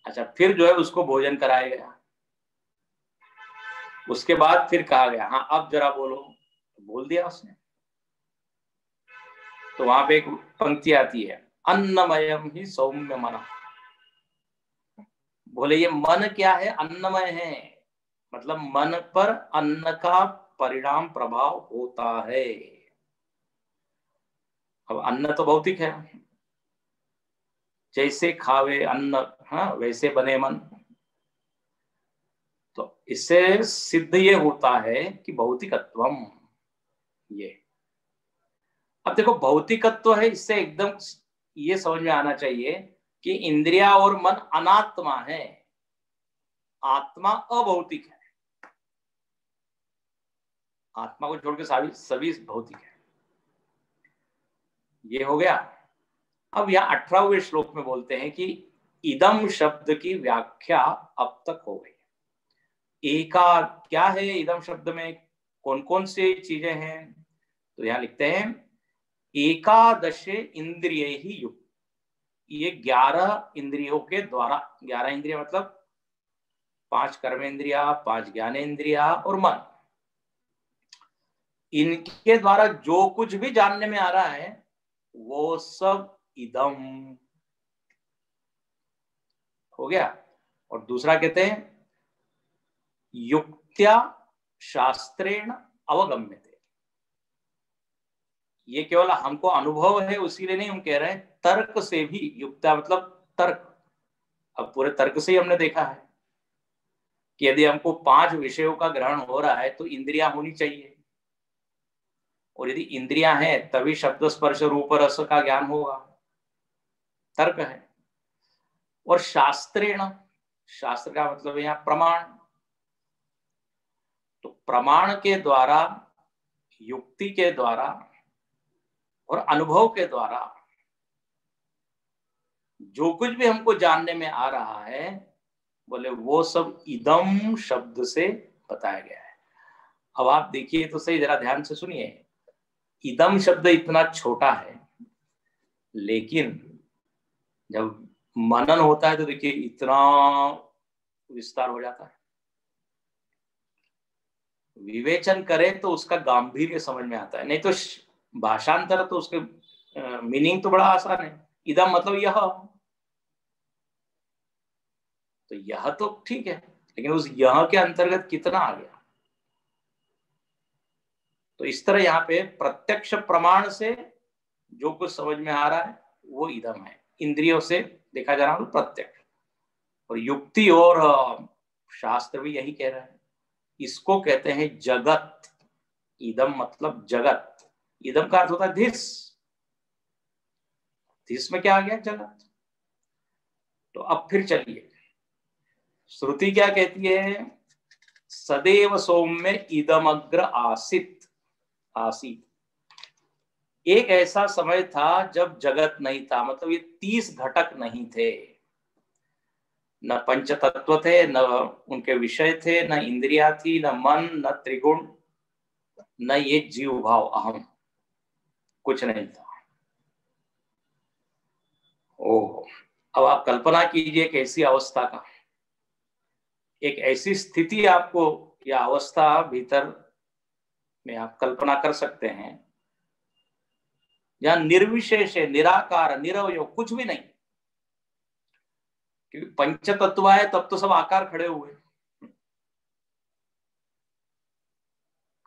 अच्छा, फिर जो है उसको भोजन कराया गया। उसके बाद फिर कहा गया हाँ अब जरा बोलो, बोल दिया उसने। तो वहां पे एक पंक्ति आती है अन्नमयम ही सौम्य मन। बोले ये मन क्या है? अन्नमय है, मतलब मन पर अन्न का परिणाम प्रभाव होता है। अब अन्न तो भौतिक है, जैसे खावे अन्न हाँ वैसे बने मन। तो इससे सिद्ध ये होता है कि भौतिकत्वम ये। अब देखो भौतिकत्व है, इससे एकदम ये समझ में आना चाहिए कि इंद्रिया और मन अनात्मा है, आत्मा अभौतिक है। आत्मा को छोड़ के सभी भौतिक है। ये हो गया। अब यहाँ 18वें श्लोक में बोलते हैं कि इदम शब्द की व्याख्या अब तक हो गई। एका क्या है इदम शब्द में, कौन कौन सी चीजें हैं? तो यहाँ लिखते हैं एकादशे इंद्रिय ही युक्त। ये 11 इंद्रियों के द्वारा, 11 इंद्रिय मतलब 5 कर्मेंद्रिया, 5 ज्ञानेंद्रिया और मन, इनके द्वारा जो कुछ भी जानने में आ रहा है वो सब इदम हो गया। और दूसरा कहते हैं युक्त्या शास्त्रेण अवगम्यते। ये केवल हमको अनुभव है उसीलिए नहीं, हम कह रहे हैं तर्क से भी। युक्त्या मतलब तर्क। अब पूरे तर्क से ही हमने देखा है कि यदि हमको 5 विषयों का ग्रहण हो रहा है तो इंद्रियां होनी चाहिए, और यदि इंद्रियां हैं तभी शब्द स्पर्श रूप रस का ज्ञान होगा, तर्क है। और शास्त्रेण, शास्त्र का मतलब यहाँ प्रमाण। तो प्रमाण के द्वारा, युक्ति के द्वारा और अनुभव के द्वारा जो कुछ भी हमको जानने में आ रहा है, बोले वो सब इदम शब्द से बताया गया है। अब आप देखिए तो सही, जरा ध्यान से सुनिए। इदम शब्द इतना छोटा है, लेकिन जब मनन होता है तो देखिए इतना विस्तार हो जाता है। विवेचन करें तो उसका गांभीर्य समझ में आता है। नहीं तो भाषांतर तो उसके मीनिंग तो बड़ा आसान है। इदम मतलब यह, तो यह तो ठीक है, लेकिन उस यह के अंतर्गत कितना आ गया। तो इस तरह यहाँ पे प्रत्यक्ष प्रमाण से जो कुछ समझ में आ रहा है वो इदम है। इंद्रियों से देखा जा रहा है प्रत्यक्ष, और युक्ति और शास्त्र भी यही कह रहे हैं। इसको कहते हैं जगत। इदम मतलब जगत। इदम का अर्थ होता है धिस। धिस में क्या आ गया? जगत। तो अब फिर चलिए, श्रुति क्या कहती है? सदैव सौम्य इदमग्र आसित। आसित, एक ऐसा समय था जब जगत नहीं था, मतलब ये 30 घटक नहीं थे, न पंच तत्व थे, न उनके विषय थे, न इंद्रिया थी, न मन, न त्रिगुण, न ये जीव भाव अहम, कुछ नहीं था। ओह, अब आप कल्पना कीजिए एक ऐसी अवस्था का, एक ऐसी स्थिति आपको या अवस्था भीतर में आप कल्पना कर सकते हैं, जहां निर्विशेष है, निराकार, निरवय, कुछ भी नहीं, क्योंकि पंच तत्व है तब तो सब आकार खड़े हुए।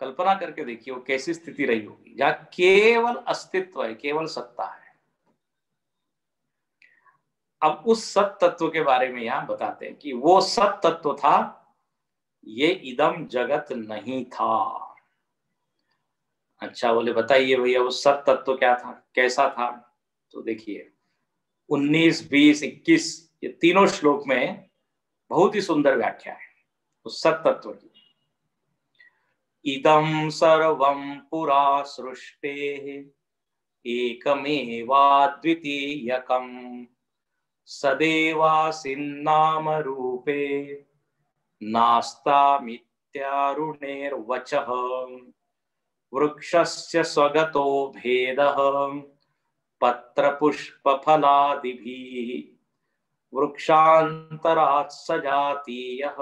कल्पना करके देखिए वो कैसी स्थिति रही होगी, जहां केवल अस्तित्व है, केवल सत्ता है। अब उस सत तत्व के बारे में यहां बताते हैं कि वो सत तत्व था, ये इदम जगत नहीं था। अच्छा, बोले बताइए भैया वो सत तत्व क्या था, कैसा था? तो देखिए 19, 20, 21 ये तीनों श्लोक में बहुत ही सुंदर व्याख्या है उस सत तत्व की। इदं सर्वं पुरा सृष्टेः एकमेवाद्वितीयकं सदेवासिन्नाम रूपे नास्तामित्यारुणेर्वचः वृक्षस्य स्वगतो भेदः पत्रपुष्पफलादिभिः वृक्षान्तरात् सजातीयः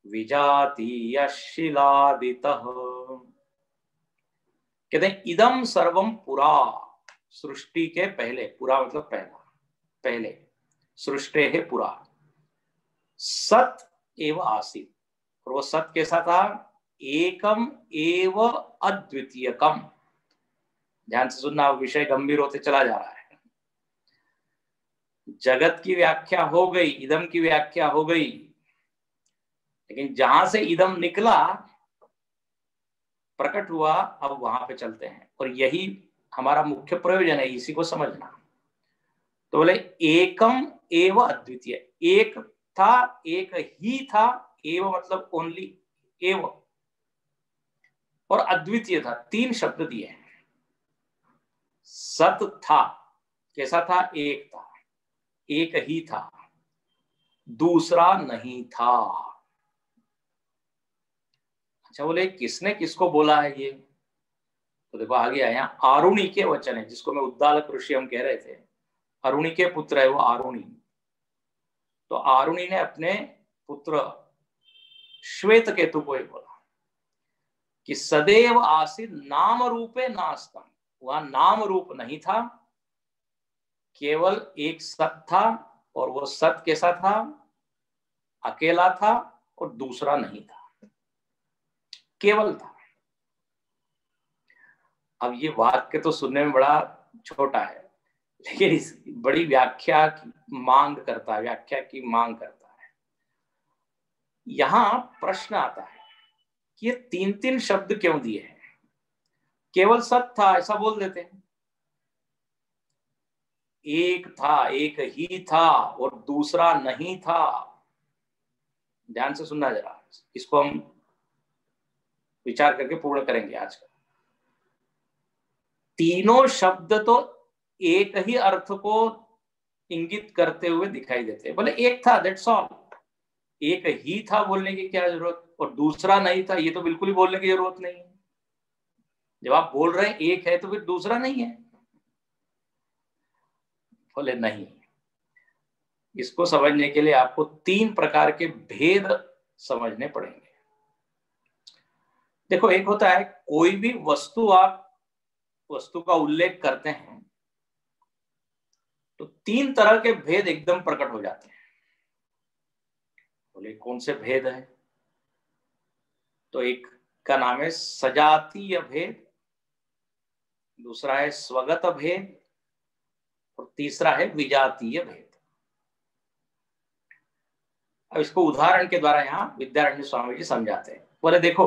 विजातीय शिलादितः। कहते हैं इदम सर्वम पुरा, सृष्टि के पहले, पुरा मतलब पहला, पहले सृष्टि है पुरा, सत एव आसीत, और वो सत कैसा था? एकम एव अद्वितीयकम। ध्यान से सुनना, विषय गंभीर होते चला जा रहा है। जगत की व्याख्या हो गई, इदम की व्याख्या हो गई, लेकिन जहां से इदम निकला, प्रकट हुआ, अब वहां पे चलते हैं, और यही हमारा मुख्य प्रयोजन है, इसी को समझना। तो बोले एकम एव अद्वितीय, एक था, एक ही था, एव मतलब ओनली, एव, और अद्वितीय था, तीन शब्द दिए हैं। सत था, कैसा था? एक था, एक ही था, दूसरा नहीं था। अच्छा, बोले किसने किसको बोला है ये? तो देखो आगे आया, आरुणि के वचन है, जिसको मैं उद्दालक ऋषि हम कह रहे थे, अरुणि के पुत्र है वो आरुणि। तो आरुणि ने अपने पुत्र श्वेत केतु को बोला कि सदैव आसित नाम रूपे नास्तम, वहां नाम रूप नहीं था, केवल एक सत था, और वो सत कैसा था? अकेला था और दूसरा नहीं था, केवल था। अब ये वाक्य तो सुनने में बड़ा छोटा है, लेकिन इस बड़ी व्याख्या की मांग करता है, व्याख्या की मांग करता है। यहां प्रश्न आता है कि ये तीन तीन शब्द क्यों दिए हैं? केवल सत था ऐसा बोल देते हैं, एक था, एक ही था, और दूसरा नहीं था। ध्यान से सुनना जरा, इसको हम विचार करके पूर्ण करेंगे आज का। तीनों शब्द तो एक ही अर्थ को इंगित करते हुए दिखाई देते हैं। बोले एक था, दैट्स ऑल, एक ही था बोलने की क्या जरूरत, और दूसरा नहीं था ये तो बिल्कुल ही बोलने की जरूरत नहीं है। जब आप बोल रहे हैं एक है तो फिर दूसरा नहीं है। बोले नहीं, इसको समझने के लिए आपको तीन प्रकार के भेद समझने पड़ेंगे। देखो, एक होता है कोई भी वस्तु, आप वस्तु का उल्लेख करते हैं तो तीन तरह के भेद एकदम प्रकट हो जाते हैं। बोले कौन से भेद है? तो एक का नाम है सजातीय भेद, दूसरा है स्वगत भेद, और तीसरा है विजातीय भेद। अब इसको उदाहरण के द्वारा यहाँ विद्यारण्य स्वामी जी समझाते हैं। बोले देखो,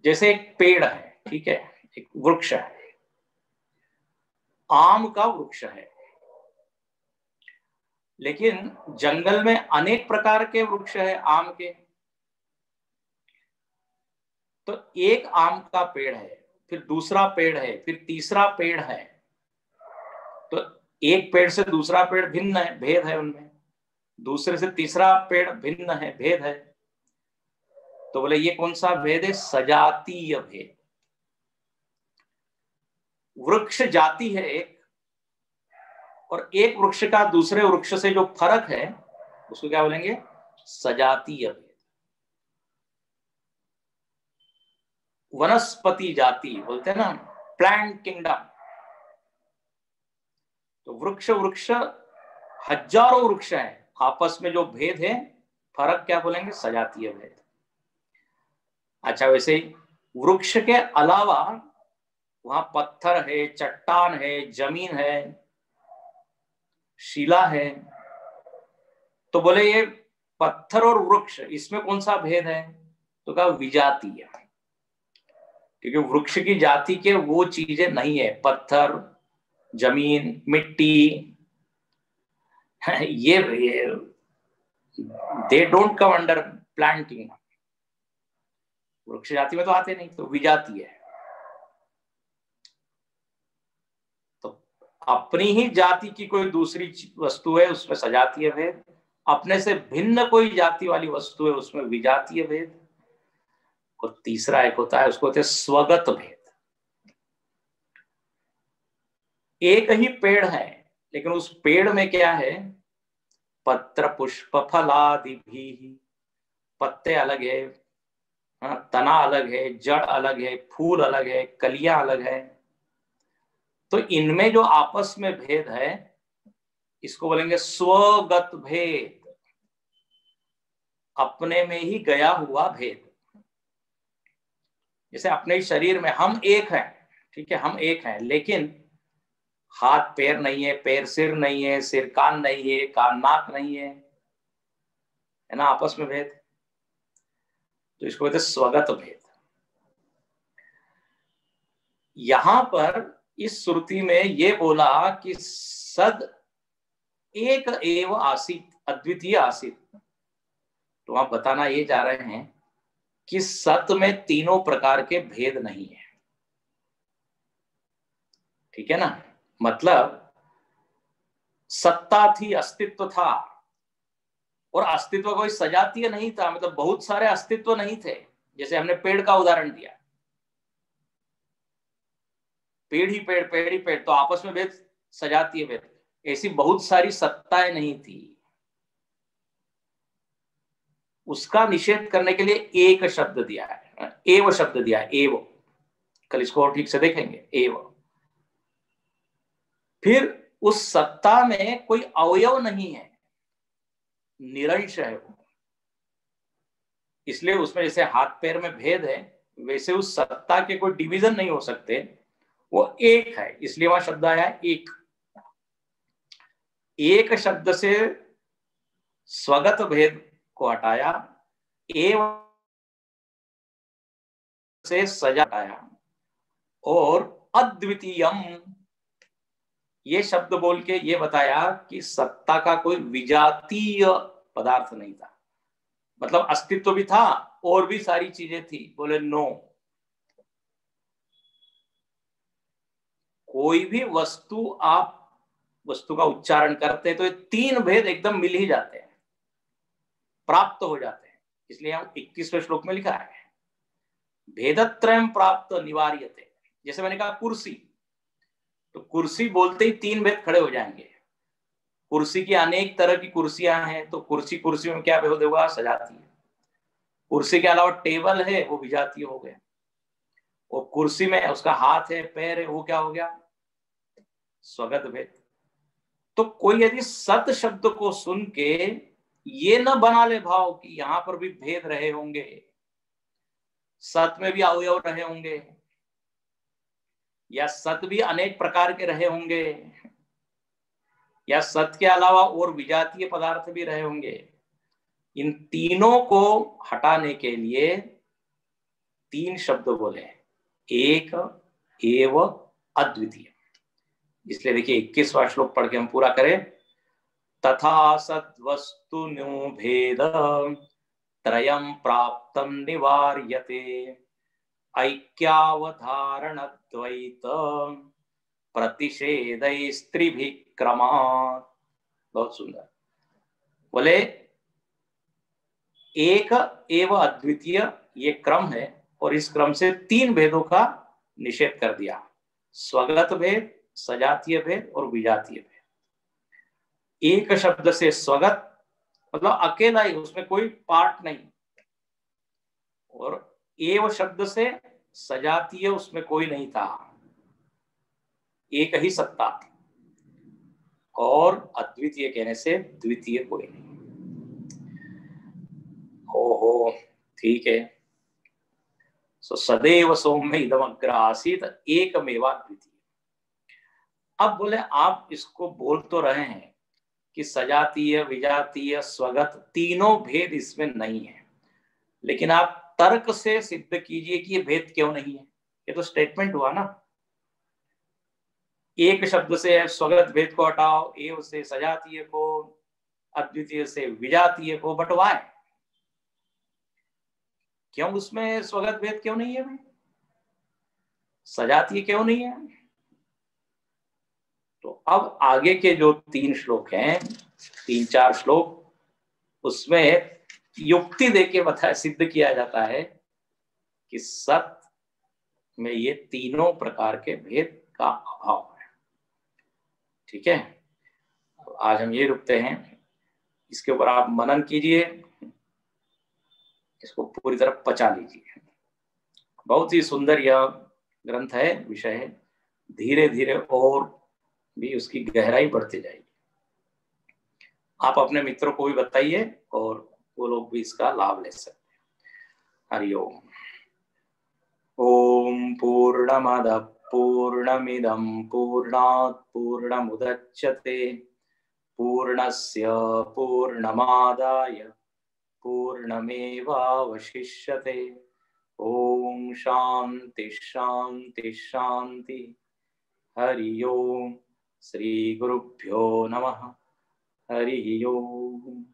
जैसे एक पेड़ है, ठीक है, एक वृक्ष है, आम का वृक्ष है, लेकिन जंगल में अनेक प्रकार के वृक्ष है आम के। तो एक आम का पेड़ है, फिर दूसरा पेड़ है, फिर तीसरा पेड़ है, तो एक पेड़ से दूसरा पेड़ भिन्न है, भेद है उनमें, दूसरे से तीसरा पेड़ भिन्न है, भेद है। तो बोले ये कौन सा भेद है? सजातीय भेद। वृक्ष जाति है एक, और एक वृक्ष का दूसरे वृक्ष से जो फर्क है उसको क्या बोलेंगे? सजातीय भेद। वनस्पति जाति बोलते हैं ना, प्लांट किंगडम। तो वृक्ष वृक्ष हजारों वृक्ष हैं, आपस में जो भेद है, फर्क क्या बोलेंगे, सजातीय भेद। अच्छा, वैसे वृक्ष के अलावा वहां पत्थर है, चट्टान है, जमीन है, शिला है। तो बोले ये पत्थर और वृक्ष, इसमें कौन सा भेद है? तो कहा विजातीय, क्योंकि वृक्ष की जाति के वो चीजें नहीं है, पत्थर, जमीन, मिट्टी, ये they don't come under planting. वृक्ष जाति में तो आते नहीं, तो विजातीय है। तो अपनी ही जाति की कोई दूसरी वस्तु है, उसमें सजातीय भेद। अपने से भिन्न कोई जाति वाली वस्तु है, उसमें विजातीय भेद। और तीसरा एक होता है, उसको कहते हैं स्वगत भेद। एक ही पेड़ है, लेकिन उस पेड़ में क्या है, पत्र पुष्प फलादि भी, पत्ते अलग है, तना अलग है, जड़ अलग है, फूल अलग है, कलियां अलग है। तो इनमें जो आपस में भेद है, इसको बोलेंगे स्वगत भेद, अपने में ही गया हुआ भेद। जैसे अपने शरीर में हम एक हैं, ठीक है, हम एक हैं, लेकिन हाथ पैर नहीं है, पैर सिर नहीं है, सिर कान नहीं है, कान नाक नहीं है ना, आपस में भेद। तो इसको कहते हैं स्वगत भेद। यहां पर इस श्रुति में ये बोला कि सद एक एव आसीत, अद्वितीय आसीत। तो वहां बताना ये जा रहे हैं कि सत में तीनों प्रकार के भेद नहीं है, ठीक है ना। मतलब सत्ता थी, अस्तित्व था, और अस्तित्व कोई सजातीय नहीं था, मतलब बहुत सारे अस्तित्व नहीं थे। जैसे हमने पेड़ का उदाहरण दिया, पेड़ ही पेड़, पेड़ ही पेड़, तो आपस में भेद, सजातीय भेद। ऐसी बहुत सारी सत्ताएं नहीं थी। उसका निषेध करने के लिए एक शब्द दिया है, एव शब्द दिया है, एव। कल इसको और ठीक से देखेंगे, एव। फिर उस सत्ता में कोई अवयव नहीं है, निरंश है वो। इसलिए उसमें जैसे हाथ पैर में भेद है, वैसे उस सत्ता के कोई डिवीजन नहीं हो सकते, वो एक है, इसलिए वहां शब्द आया एक। एक शब्द से स्वगत भेद को हटाया, एवं से सजा हटाया, और अद्वितीयम ये शब्द बोल के ये बताया कि सत्ता का कोई विजातीय पदार्थ नहीं था। मतलब अस्तित्व भी था और भी सारी चीजें थी, बोले नो, कोई भी वस्तु, आप वस्तु का उच्चारण करते हैं तो ये तीन भेद एकदम मिल ही जाते हैं, प्राप्त हो जाते हैं। इसलिए हम 21वें श्लोक में लिखा है भेदत्रयम प्राप्त निवार्यते। जैसे मैंने कहा कुर्सी, तो कुर्सी बोलते ही तीन भेद खड़े हो जाएंगे। कुर्सी की अनेक तरह की कुर्सियां हैं, तो कुर्सी, कुर्सी में क्या भेद होगा, सजातीय। कुर्सी के अलावा टेबल है, वो विजातीय हो गया। और कुर्सी में उसका हाथ है, पैर है, वो क्या हो गया, स्वगत भेद। तो कोई यदि सत शब्द को सुन के ये न बना ले भाव कि यहां पर भी भेद रहे होंगे, सत में भी अवयव रहे होंगे, या सत भी अनेक प्रकार के रहे होंगे, या सत के अलावा और विजातीय पदार्थ भी रहे होंगे, इन तीनों को हटाने के लिए तीन शब्द बोले, एक एव अद्वितीय। इसलिए देखिए 21वां श्लोक पढ़ के हम पूरा करें। तथा सद्वस्तु नु भेद त्रयं प्राप्तं निवार्यते ऐक्यावधारणद्वैत प्रतिषेधैस्त्रिभिक्रमात्। बहुत सुंदर। बोले एक एव अद्वितीय ये क्रम है, और इस क्रम से तीन भेदों का निषेध कर दिया, स्वगत भेद, सजातीय भेद और विजातीय भेद। एक शब्द से स्वगत मतलब अकेला ही, उसमें कोई पार्ट नहीं, और एव शब्द से सजातीय उसमें कोई नहीं था, एक ही सत्ता थी, और अद्वितीय कहने से द्वितीय कोई नहीं। ओहो, ठीक है। सो सदैव सौम्य इदम अग्र आसीत एकमेवा द्वितीय। अब बोले आप इसको बोल तो रहे हैं कि सजातीय, विजातीय, स्वगत तीनों भेद इसमें नहीं है, लेकिन आप तर्क से सिद्ध कीजिए कि ये भेद क्यों नहीं है। ये तो स्टेटमेंट हुआ ना, एक शब्द से स्वगत भेद को हटाओ, एव से सजातीय को, अद्वितीय से विजातीय को, बंटवाए। क्यों उसमें स्वगत भेद क्यों नहीं है भाई, सजातीय क्यों नहीं है? तो अब आगे के जो 3 श्लोक हैं, 3-4 श्लोक, उसमें युक्ति देके बताया, सिद्ध किया जाता है कि सत में ये तीनों प्रकार के भेद का अभाव है। ठीक है, तो आज हम ये रुकते हैं, इसके ऊपर आप मनन कीजिए, इसको पूरी तरह पचा लीजिए। बहुत ही सुंदर यह ग्रंथ है, विषय है, धीरे धीरे और भी उसकी गहराई बढ़ती जाएगी। आप अपने मित्रों को भी बताइए और वो लोग भी इसका लाभ ले सकते हैं। हरिओम। ओम पूर्णमदः पूर्णमिदं पूर्णात् पूर्णमुदच्यते पूर्णस्य पूर्णमादाय पूर्णमेवावशिष्यते। ओम शांति शांति शांति। हरि ओम। श्री गुरुभ्यो नमः। हरि ओम।